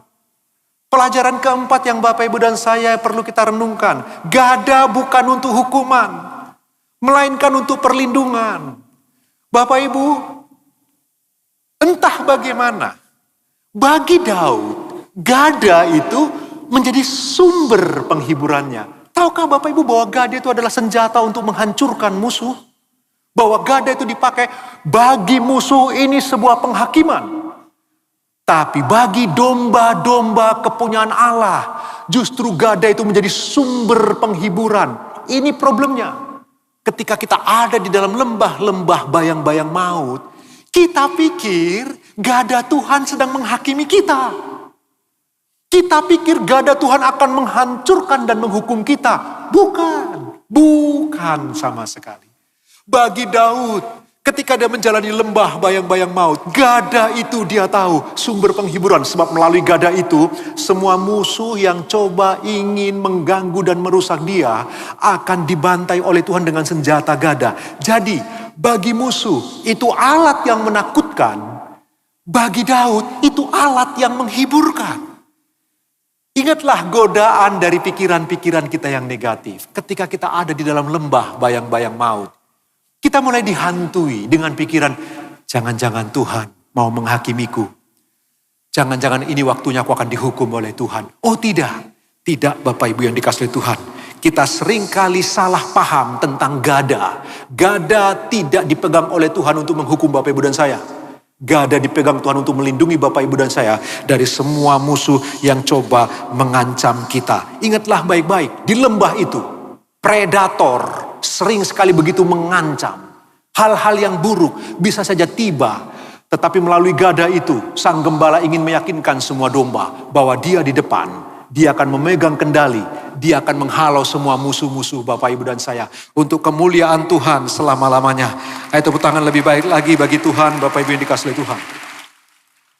Speaker 5: Pelajaran keempat yang Bapak, Ibu dan saya perlu kita renungkan. Gada bukan untuk hukuman, melainkan untuk perlindungan. Bapak, Ibu, entah bagaimana, bagi Daud, gada itu menjadi sumber penghiburannya. Tahukah Bapak, Ibu bahwa gada itu adalah senjata untuk menghancurkan musuh? Bahwa gada itu dipakai bagi musuh ini sebuah penghakiman. Tapi bagi domba-domba kepunyaan Allah, justru gada itu menjadi sumber penghiburan. Ini problemnya. Ketika kita ada di dalam lembah-lembah bayang-bayang maut, kita pikir gada Tuhan sedang menghakimi kita. Kita pikir gada Tuhan akan menghancurkan dan menghukum kita. Bukan sama sekali. Bagi Daud, ketika dia menjalani lembah bayang-bayang maut, gada itu dia tahu sumber penghiburan. Sebab melalui gada itu, semua musuh yang coba ingin mengganggu dan merusak dia akan dibantai oleh Tuhan dengan senjata gada. Jadi, bagi musuh itu alat yang menakutkan. Bagi Daud itu alat yang menghiburkan. Ingatlah godaan dari pikiran-pikiran kita yang negatif. Ketika kita ada di dalam lembah bayang-bayang maut, kita mulai dihantui dengan pikiran, jangan-jangan Tuhan mau menghakimiku. Jangan-jangan ini waktunya aku akan dihukum oleh Tuhan. Oh tidak, tidak Bapak Ibu yang dikasihi Tuhan. Kita seringkali salah paham tentang gada. Gada tidak dipegang oleh Tuhan untuk menghukum Bapak Ibu dan saya. Gada dipegang Tuhan untuk melindungi Bapak Ibu dan saya dari semua musuh yang coba mengancam kita. Ingatlah baik-baik, di lembah itu predator sering sekali begitu mengancam. Hal-hal yang buruk bisa saja tiba. Tetapi melalui gada itu, sang gembala ingin meyakinkan semua domba bahwa dia di depan. Dia akan memegang kendali. Dia akan menghalau semua musuh-musuh Bapak Ibu dan saya. Untuk kemuliaan Tuhan selama-lamanya. Ayo tepuk tangan lebih baik lagi bagi Tuhan, Bapak Ibu yang dikasihi Tuhan.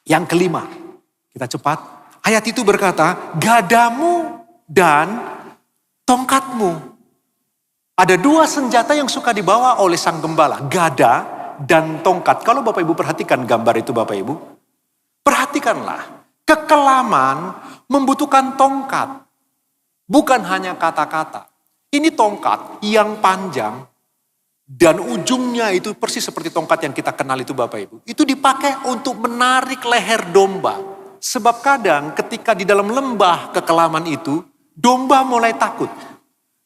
Speaker 5: Yang kelima, kita cepat. Ayat itu berkata, gadamu dan tongkatmu. Ada dua senjata yang suka dibawa oleh sang gembala. Gada dan tongkat. Kalau Bapak Ibu perhatikan gambar itu Bapak Ibu. Perhatikanlah. Kekelaman membutuhkan tongkat. Bukan hanya kata-kata. Ini tongkat yang panjang. Dan ujungnya itu persis seperti tongkat yang kita kenal itu Bapak Ibu. Itu dipakai untuk menarik leher domba. Sebab kadang ketika di dalam lembah kekelaman itu. Domba mulai takut.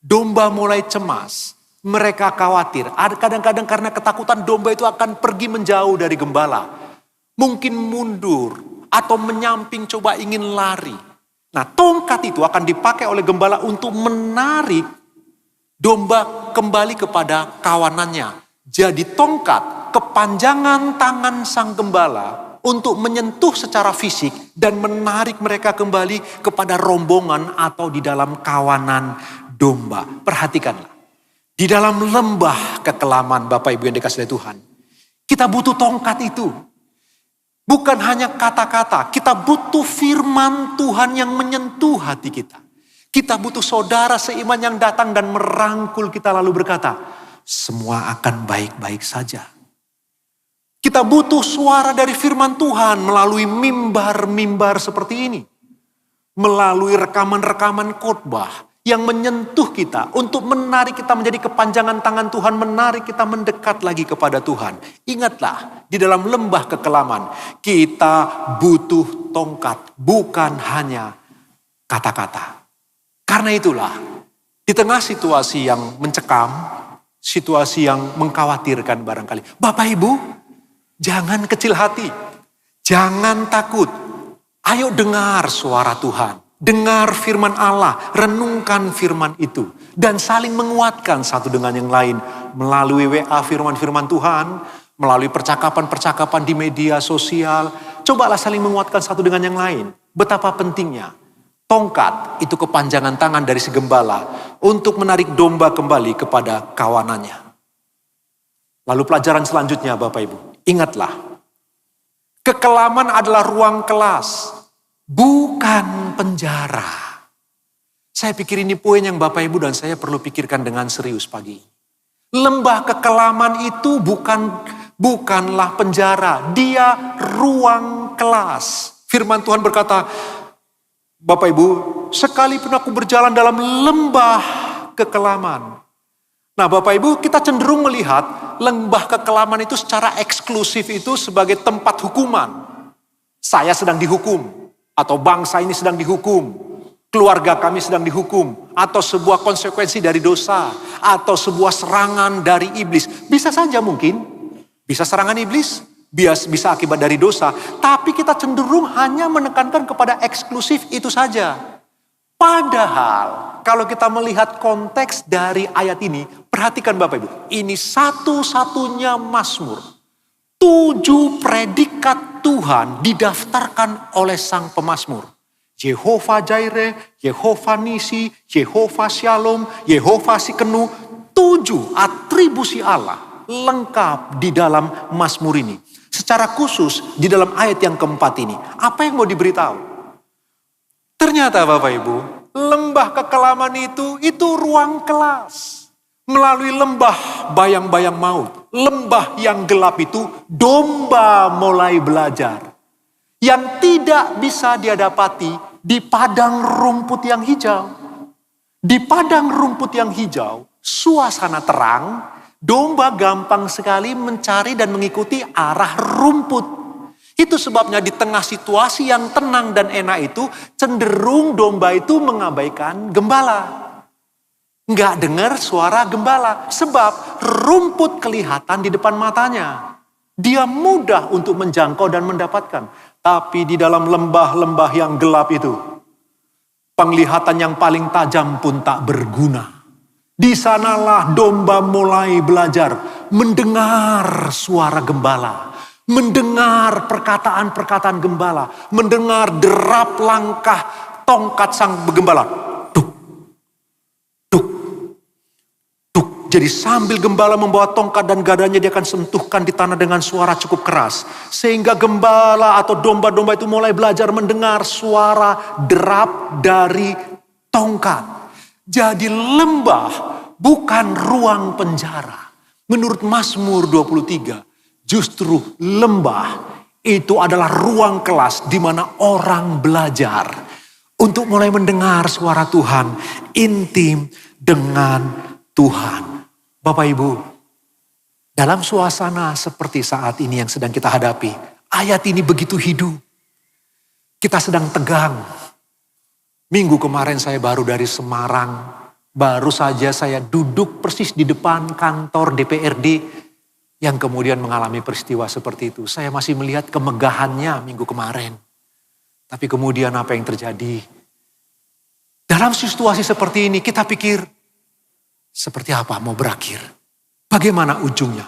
Speaker 5: Domba mulai cemas. Mereka khawatir. Kadang-kadang karena ketakutan domba itu akan pergi menjauh dari gembala. Mungkin mundur. Atau menyamping coba ingin lari. Nah tongkat itu akan dipakai oleh gembala untuk menarik domba kembali kepada kawanannya. Jadi tongkat kepanjangan tangan sang gembala untuk menyentuh secara fisik dan menarik mereka kembali kepada rombongan atau di dalam kawanan domba. Perhatikanlah. Di dalam lembah kekelaman Bapak Ibu yang dikasihi Tuhan. Kita butuh tongkat itu. Bukan hanya kata-kata, kita butuh firman Tuhan yang menyentuh hati kita. Kita butuh saudara seiman yang datang dan merangkul kita lalu berkata, semua akan baik-baik saja. Kita butuh suara dari firman Tuhan melalui mimbar-mimbar seperti ini. Melalui rekaman-rekaman khotbah yang menyentuh kita untuk menarik kita menjadi kepanjangan tangan Tuhan, menarik kita mendekat lagi kepada Tuhan. Ingatlah, di dalam lembah kekelaman kita butuh tongkat, bukan hanya kata-kata. Karena itulah, di tengah situasi yang mencekam, situasi yang mengkhawatirkan barangkali. Bapak Ibu, jangan kecil hati, jangan takut. Ayo dengar suara Tuhan. Dengar firman Allah, renungkan firman itu. Dan saling menguatkan satu dengan yang lain. Melalui WA firman-firman Tuhan. Melalui percakapan-percakapan di media sosial. Cobalah saling menguatkan satu dengan yang lain. Betapa pentingnya. Tongkat itu kepanjangan tangan dari si gembala. Untuk menarik domba kembali kepada kawanannya. Lalu pelajaran selanjutnya Bapak Ibu. Ingatlah. Kekelaman adalah ruang kelas. Bukan penjara. Saya pikir ini poin yang Bapak Ibu dan saya perlu pikirkan dengan serius pagi. Lembah kekelaman itu bukanlah penjara. Dia ruang kelas. Firman Tuhan berkata, Bapak Ibu, sekalipun aku berjalan dalam lembah kekelaman. Nah Bapak Ibu, kita cenderung melihat lembah kekelaman itu secara eksklusif itu sebagai tempat hukuman. Saya sedang dihukum. Atau bangsa ini sedang dihukum, keluarga kami sedang dihukum, atau sebuah konsekuensi dari dosa, atau sebuah serangan dari iblis. Bisa saja mungkin, bisa serangan iblis, bisa akibat dari dosa. Tapi kita cenderung hanya menekankan kepada eksklusif itu saja. Padahal kalau kita melihat konteks dari ayat ini, perhatikan Bapak Ibu, ini satu-satunya mazmur. 7 predikat Tuhan didaftarkan oleh sang pemazmur. Yehova Jireh, Yehova Nisi, Yehova Shalom, Yehova Sikenu. 7 atribusi Allah lengkap di dalam Mazmur ini. Secara khusus di dalam ayat yang keempat ini. Apa yang mau diberitahu? Ternyata Bapak Ibu, lembah kekelaman itu ruang kelas. Melalui lembah bayang-bayang maut. Lembah yang gelap itu domba mulai belajar. Yang tidak bisa dia dapati di padang rumput yang hijau. Di padang rumput yang hijau, suasana terang, domba gampang sekali mencari dan mengikuti arah rumput. Itu sebabnya di tengah situasi yang tenang dan enak itu, cenderung domba itu mengabaikan gembala. Nggak dengar suara gembala, sebab rumput kelihatan di depan matanya. Dia mudah untuk menjangkau dan mendapatkan. Tapi di dalam lembah-lembah yang gelap itu, penglihatan yang paling tajam pun tak berguna. Di sanalah domba mulai belajar mendengar suara gembala, mendengar perkataan-perkataan gembala, mendengar derap langkah tongkat sang gembala. Duk, duk, duk. Jadi sambil gembala membawa tongkat dan gadanya, dia akan sentuhkan di tanah dengan suara cukup keras. Sehingga gembala atau domba-domba itu mulai belajar mendengar suara derap dari tongkat. Jadi lembah bukan ruang penjara. Menurut Mazmur 23, justru lembah itu adalah ruang kelas di mana orang belajar untuk mulai mendengar suara Tuhan, intim dengan Tuhan. Bapak Ibu, dalam suasana seperti saat ini yang sedang kita hadapi, ayat ini begitu hidup. Kita sedang tegang. Minggu kemarin saya baru dari Semarang. Baru saja saya duduk persis di depan kantor DPRD yang kemudian mengalami peristiwa seperti itu. Saya masih melihat kemegahannya minggu kemarin. Tapi kemudian apa yang terjadi? Dalam situasi seperti ini kita pikir, seperti apa mau berakhir? Bagaimana ujungnya?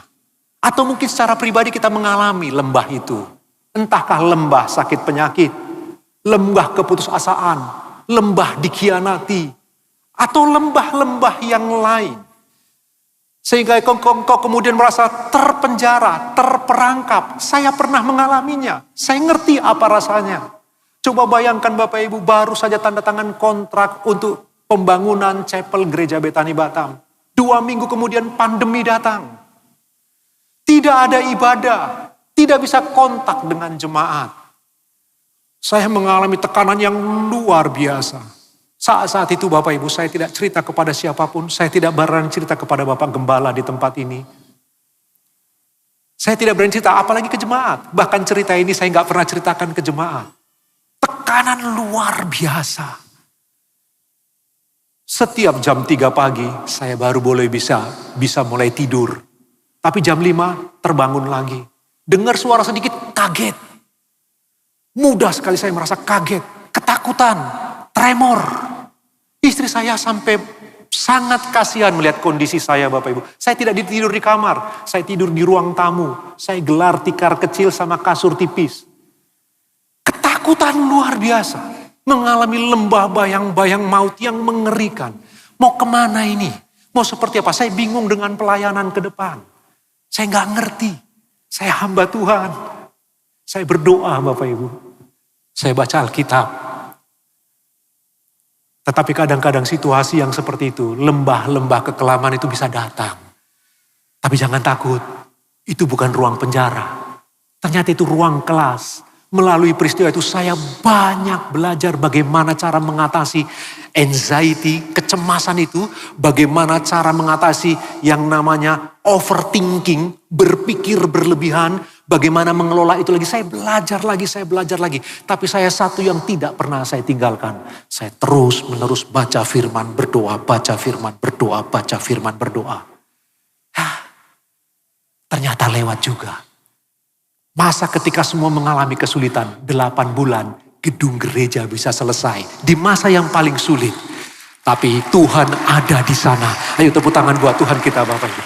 Speaker 5: Atau mungkin secara pribadi kita mengalami lembah itu. Entahkah lembah sakit penyakit, lembah keputusasaan, lembah dikhianati, atau lembah-lembah yang lain. Sehingga kau kemudian merasa terpenjara, terperangkap. Saya pernah mengalaminya, saya ngerti apa rasanya. Coba bayangkan Bapak Ibu, baru saja tanda tangan kontrak untuk pembangunan chapel gereja Betani Batam. 2 minggu kemudian pandemi datang. Tidak ada ibadah, tidak bisa kontak dengan jemaat. Saya mengalami tekanan yang luar biasa. Saat-saat itu Bapak Ibu, saya tidak cerita kepada siapapun. Saya tidak berani cerita kepada Bapak Gembala di tempat ini. Saya tidak berani cerita apalagi ke jemaat. Bahkan cerita ini saya nggak pernah ceritakan ke jemaat. Tekanan luar biasa. Setiap jam 3 pagi saya baru boleh bisa mulai tidur. Tapi jam 5 terbangun lagi. Dengar suara sedikit kaget. Mudah sekali saya merasa kaget, ketakutan, tremor. Istri saya sampai sangat kasihan melihat kondisi saya Bapak Ibu. Saya tidak tidur di kamar, saya tidur di ruang tamu. Saya gelar tikar kecil sama kasur tipis. Ketakutan luar biasa. Mengalami lembah bayang-bayang maut yang mengerikan. Mau kemana ini? Mau seperti apa? Saya bingung dengan pelayanan ke depan. Saya nggak ngerti. Saya hamba Tuhan. Saya berdoa Bapak Ibu. Saya baca Alkitab. Tetapi kadang-kadang situasi yang seperti itu, lembah-lembah kekelaman itu bisa datang. Tapi jangan takut, itu bukan ruang penjara. Ternyata itu ruang kelas. Melalui peristiwa itu saya banyak belajar bagaimana cara mengatasi anxiety, kecemasan itu. Bagaimana cara mengatasi yang namanya overthinking, berpikir berlebihan. Bagaimana mengelola itu lagi. Saya belajar lagi. Tapi saya satu yang tidak pernah saya tinggalkan. Saya terus menerus baca firman, berdoa, baca firman, berdoa, baca firman, berdoa. Ternyata lewat juga. Masa ketika semua mengalami kesulitan, 8 bulan gedung gereja bisa selesai. Di masa yang paling sulit. Tapi Tuhan ada di sana. Ayo tepuk tangan buat Tuhan kita Bapak Ibu.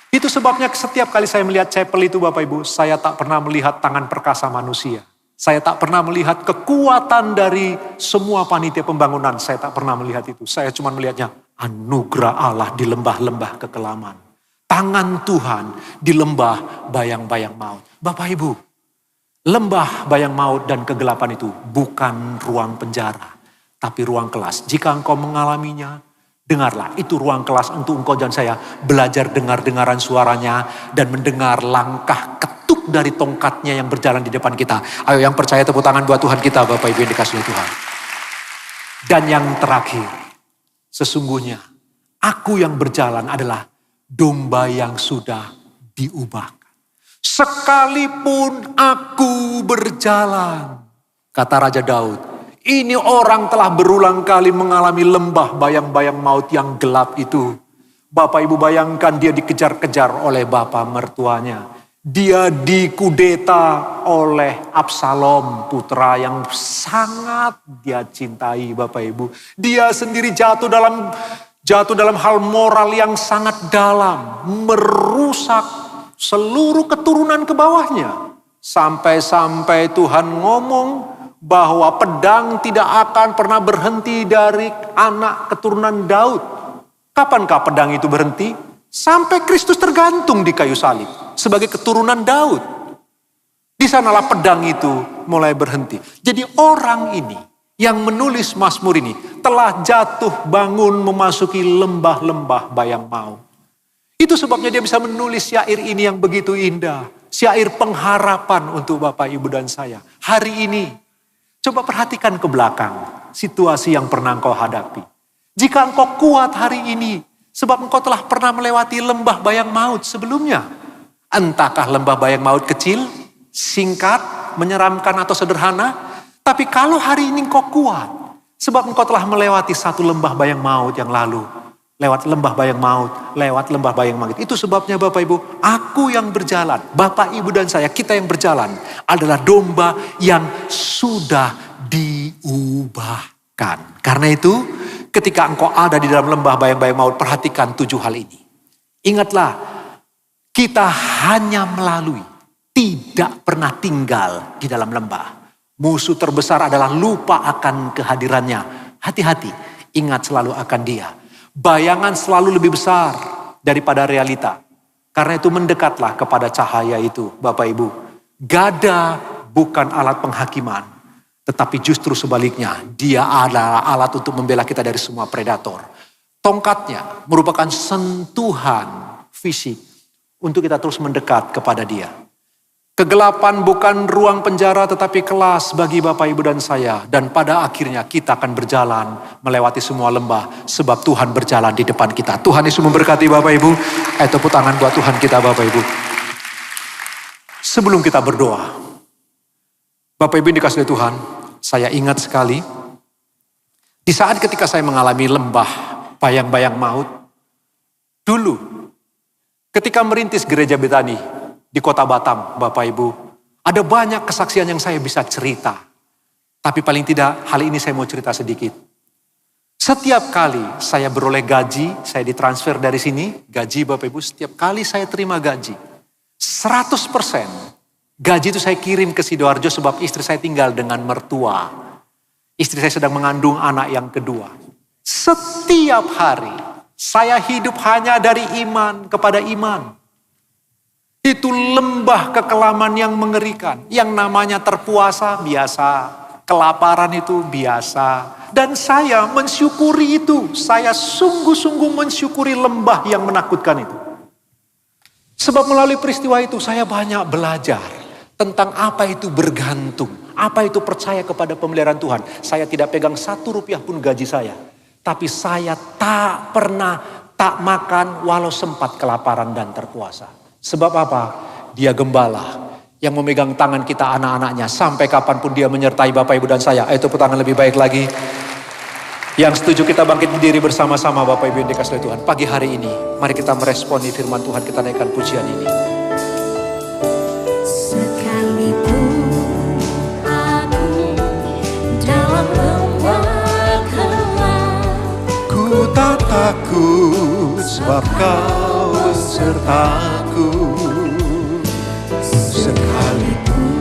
Speaker 5: Itu sebabnya setiap kali saya melihat chapel itu Bapak Ibu, saya tak pernah melihat tangan perkasa manusia. Saya tak pernah melihat kekuatan dari semua panitia pembangunan. Saya tak pernah melihat itu. Saya cuma melihatnya anugerah Allah di lembah-lembah kekelaman. Tangan Tuhan di lembah bayang-bayang maut. Bapak Ibu, lembah bayang maut dan kegelapan itu bukan ruang penjara, tapi ruang kelas. Jika engkau mengalaminya, dengarlah, itu ruang kelas untuk engkau dan saya belajar dengar-dengaran suaranya dan mendengar langkah ketuk dari tongkatnya yang berjalan di depan kita. Ayo yang percaya tepuk tangan buat Tuhan kita, Bapak Ibu yang dikasihi Tuhan. Dan yang terakhir, sesungguhnya aku yang berjalan adalah domba yang sudah diubahkan. Sekalipun aku berjalan, kata Raja Daud, ini orang telah berulang kali mengalami lembah bayang-bayang maut yang gelap itu. Bapak Ibu bayangkan dia dikejar-kejar oleh bapak mertuanya. Dia dikudeta oleh Absalom, putra yang sangat dia cintai, Bapak Ibu. Dia sendiri jatuh dalam hal moral yang sangat dalam, merusak seluruh keturunan ke bawahnya. Sampai-sampai Tuhan ngomong bahwa pedang tidak akan pernah berhenti dari anak keturunan Daud. Kapankah pedang itu berhenti? Sampai Kristus tergantung di kayu salib sebagai keturunan Daud. Di sanalah pedang itu mulai berhenti. Jadi orang ini yang menulis Mazmur ini telah jatuh bangun memasuki lembah-lembah bayang maut. Itu sebabnya dia bisa menulis syair ini yang begitu indah. Syair pengharapan untuk Bapak, Ibu, dan saya. Hari ini, coba perhatikan ke belakang situasi yang pernah engkau hadapi. Jika engkau kuat hari ini, sebab engkau telah pernah melewati lembah bayang maut sebelumnya. Entahkah lembah bayang maut kecil, singkat, menyeramkan atau sederhana. Tapi kalau hari ini engkau kuat, sebab engkau telah melewati satu lembah bayang maut yang lalu. Lewat lembah bayang maut, lewat lembah bayang maut. Itu sebabnya Bapak Ibu, aku yang berjalan, Bapak Ibu dan saya, kita yang berjalan adalah domba yang sudah diubahkan. Karena itu, ketika engkau ada di dalam lembah bayang-bayang maut, perhatikan 7 hal ini. Ingatlah, kita hanya melalui, tidak pernah tinggal di dalam lembah. Musuh terbesar adalah lupa akan kehadirannya. Hati-hati, ingat selalu akan dia. Bayangan selalu lebih besar daripada realita. Karena itu mendekatlah kepada cahaya itu, Bapak Ibu. Gada bukan alat penghakiman, tetapi justru sebaliknya, dia adalah alat untuk membela kita dari semua predator. Tongkatnya merupakan sentuhan fisik untuk kita terus mendekat kepada dia. Kegelapan bukan ruang penjara tetapi kelas bagi Bapak, Ibu, dan saya. Dan pada akhirnya kita akan berjalan melewati semua lembah. Sebab Tuhan berjalan di depan kita. Tuhan Yesus memberkati Bapak Ibu. Tepuk tangan buat Tuhan kita Bapak Ibu. Sebelum kita berdoa. Bapak Ibu yang dikasihi Tuhan. Saya ingat sekali. Di saat ketika saya mengalami lembah bayang-bayang maut. Dulu ketika merintis gereja Betani di kota Batam, Bapak Ibu, ada banyak kesaksian yang saya bisa cerita. Tapi paling tidak, hal ini saya mau cerita sedikit. Setiap kali saya beroleh gaji, saya ditransfer dari sini, gaji Bapak Ibu, setiap kali saya terima gaji, 100% gaji itu saya kirim ke Sidoarjo sebab istri saya tinggal dengan mertua. Istri saya sedang mengandung anak yang kedua. Setiap hari, saya hidup hanya dari iman kepada iman. Itu lembah kekelaman yang mengerikan. Yang namanya terpuasa biasa. Kelaparan itu biasa. Dan saya mensyukuri itu. Saya sungguh-sungguh mensyukuri lembah yang menakutkan itu. Sebab melalui peristiwa itu saya banyak belajar. Tentang apa itu bergantung. Apa itu percaya kepada pemeliharaan Tuhan. Saya tidak pegang 1 rupiah pun gaji saya. Tapi saya tak pernah tak makan walau sempat kelaparan dan terpuasa. Sebab apa? Dia gembala yang memegang tangan kita anak-anaknya. Sampai kapanpun dia menyertai Bapak, Ibu, dan saya. Ayo tepuk tangan lebih baik lagi. Yang setuju kita bangkit berdiri bersama-sama Bapak Ibu yang dikasihi Tuhan. Pagi hari ini mari kita meresponi firman Tuhan. Kita naikkan pujian ini.
Speaker 4: Sekalipun aku dalam lembah gelap,
Speaker 5: Ku tak takut sebab Kau sertaku.
Speaker 4: sekalipun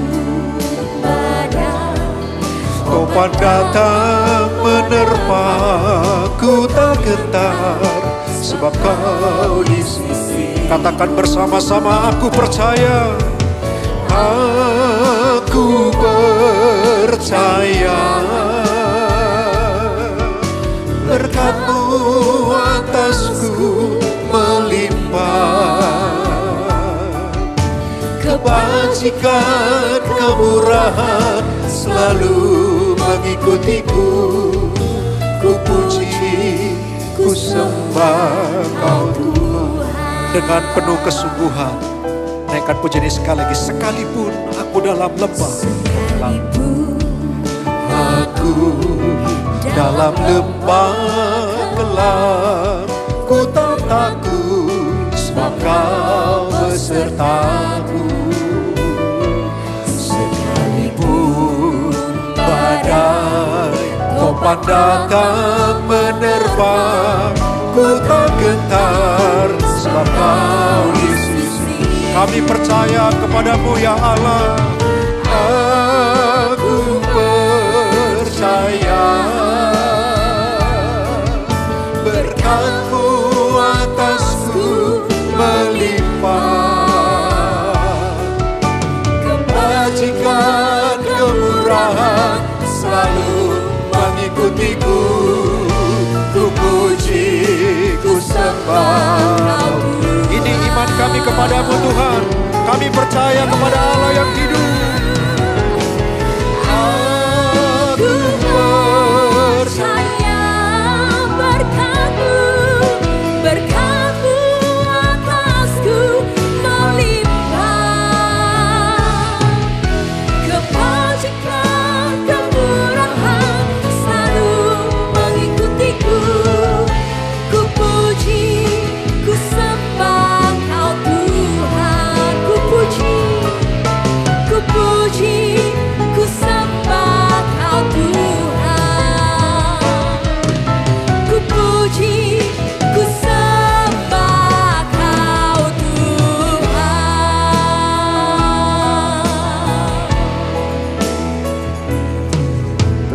Speaker 4: badai
Speaker 5: Topan datang menerpa, ku tak gentar, sebab kau di sisi. Katakan bersama-sama, aku percaya. Aku percaya berkat-Mu atasku melimpah. Kebajikan, kemurahan selalu mengikutiku. Ku puji, ku sembah Kau Tuhan. Dengan penuh kesungguhan, naikkan pujian ini sekali lagi. Sekalipun aku dalam lembah, aku dalam lembah gelap, ku tak takut, sebab Kau besertaku. Sekalipun badai topan datang menerpa, ku tak gentar, sebab Kau di sisi. Kami percaya kepada-Mu ya Allah. Aku percaya berkat-Mu atasku melimpah. Kebajikan, kemurahan selalu mengikutiku. Ku puji, ku sembah. Ini iman kami kepada-Mu Tuhan. Kami percaya kepada Allah yang hidup. Aku percaya
Speaker 4: berkat-Mu, berkat-Mu atasku melimpah. Kebajikan, kemurahan selalu mengikutiku. Ku puji, ku sembah Kau Tuhan. Ku puji, ku puji, ku sembah Kau Tuhan. Ku puji, ku sembah Kau Tuhan.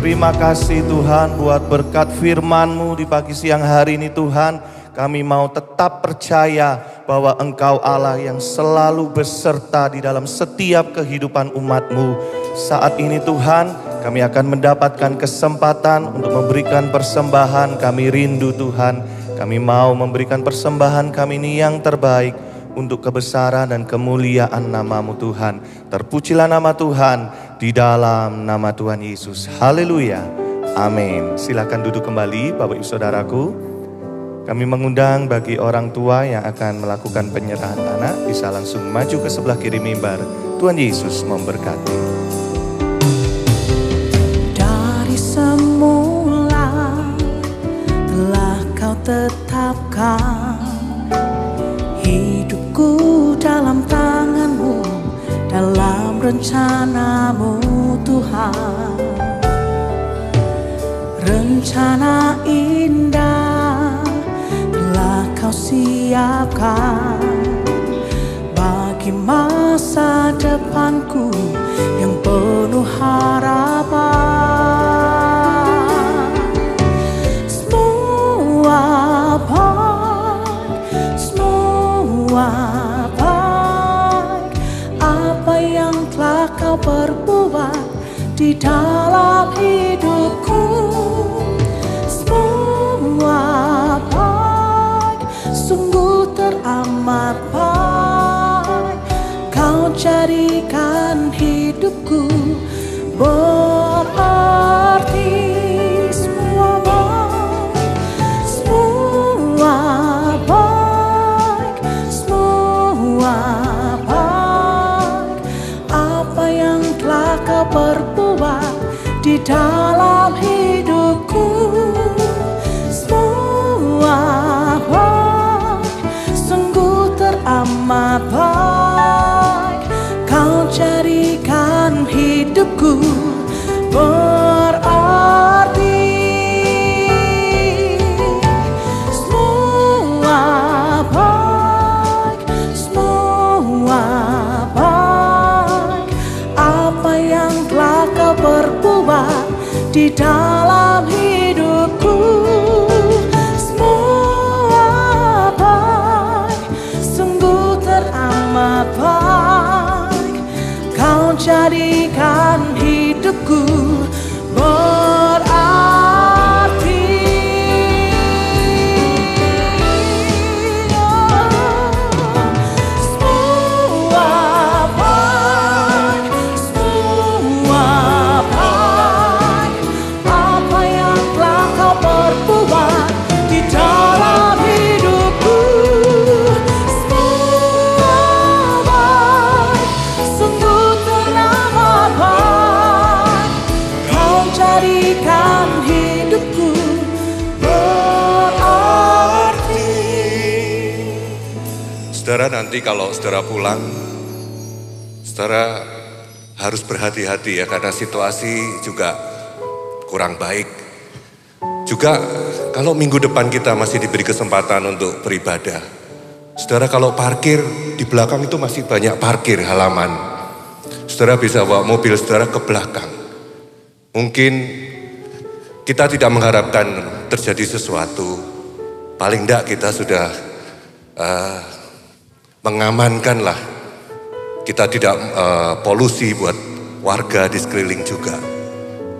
Speaker 1: Terima kasih Tuhan buat berkat firman-Mu di pagi siang hari ini Tuhan. Kami mau tetap percaya bahwa Engkau Allah yang selalu beserta di dalam setiap kehidupan umat-Mu. Saat ini Tuhan, kami akan mendapatkan kesempatan untuk memberikan persembahan. Kami rindu Tuhan, kami mau memberikan persembahan kami ini yang terbaik untuk kebesaran dan kemuliaan nama-Mu Tuhan. Terpujilah nama Tuhan di dalam nama Tuhan Yesus. Haleluya. Amin. Silakan duduk kembali Bapak Ibu Saudaraku. Kami mengundang bagi orang tua yang akan melakukan penyerahan anak bisa langsung maju ke sebelah kiri mimbar. Tuhan Yesus memberkati.
Speaker 3: Dari semula telah Kau tetapkan hidupku dalam tangan-Mu, dalam rencana-Mu Tuhan. Rencana indah telah Kau siapkan bagi masa depanku yang penuh harapan. Semua baik apa yang telah Kau perbuat di dalam hidupku. Semua baik, sungguh teramat baik. Kau jadikan hidupku
Speaker 6: Saudara nanti kalau saudara pulang, saudara harus berhati-hati ya, karena situasi juga kurang baik. Juga kalau minggu depan kita masih diberi kesempatan untuk beribadah. Saudara kalau parkir, di belakang itu masih banyak parkir halaman. Saudara bisa bawa mobil saudara ke belakang. Mungkin kita tidak mengharapkan terjadi sesuatu. Paling tidak kita sudah mengamankan lah. Kita tidak polusi buat warga di sekeliling juga.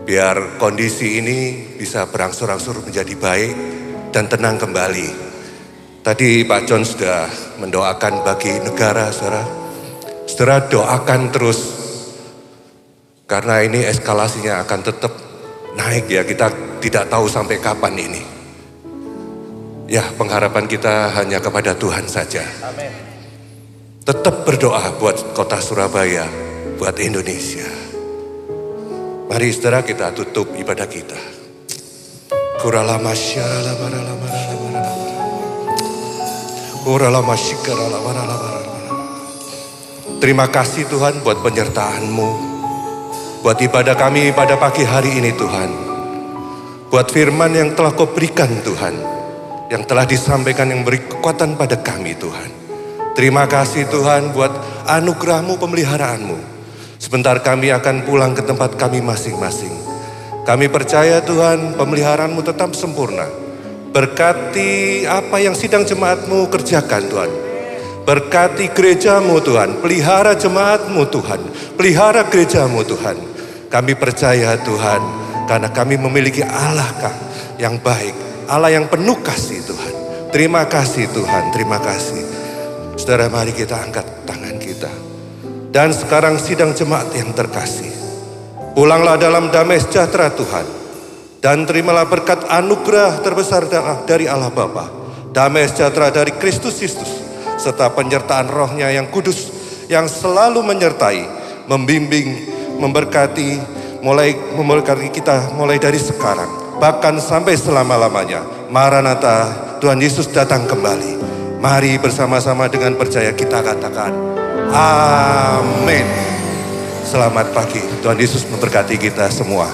Speaker 6: Biar kondisi ini bisa berangsur-angsur menjadi baik dan tenang kembali. Tadi Pak John sudah mendoakan bagi negara, saudara. Saudara doakan terus. Karena ini eskalasinya akan tetap naik ya. Kita tidak tahu sampai kapan ini. Ya, pengharapan kita hanya kepada Tuhan saja.
Speaker 1: Amin.
Speaker 6: Tetap berdoa buat kota Surabaya, buat Indonesia. Mari saudara kita tutup ibadah kita. Terima kasih Tuhan buat penyertaan-Mu. Buat ibadah kami pada pagi hari ini Tuhan. Buat firman yang telah Kau berikan Tuhan. Yang telah disampaikan yang beri kekuatan pada kami Tuhan. Terima kasih Tuhan buat anugerah-Mu, pemeliharaan-Mu. Sebentar kami akan pulang ke tempat kami masing-masing. Kami percaya Tuhan pemeliharaan-Mu tetap sempurna. Berkati apa yang sidang jemaat-Mu kerjakan Tuhan. Berkati gereja-Mu Tuhan. Pelihara jemaat-Mu Tuhan. Pelihara gereja-Mu Tuhan. Kami percaya Tuhan. Karena kami memiliki Allah yang baik. Allah yang penuh kasih Tuhan. Terima kasih Tuhan. Terima kasih. Saudara mari kita angkat tangan kita. Dan sekarang sidang jemaat yang terkasih. Pulanglah dalam damai sejahtera Tuhan. Dan terimalah berkat anugerah terbesar dari Allah Bapa. Damai sejahtera dari Kristus Yesus. Serta penyertaan rohnya yang kudus. Yang selalu menyertai, membimbing, memberkati kita mulai dari sekarang. Bahkan sampai selama-lamanya. Maranatha, Tuhan Yesus datang kembali. Mari bersama-sama dengan percaya kita katakan, amin. Selamat pagi, Tuhan Yesus memberkati kita semua.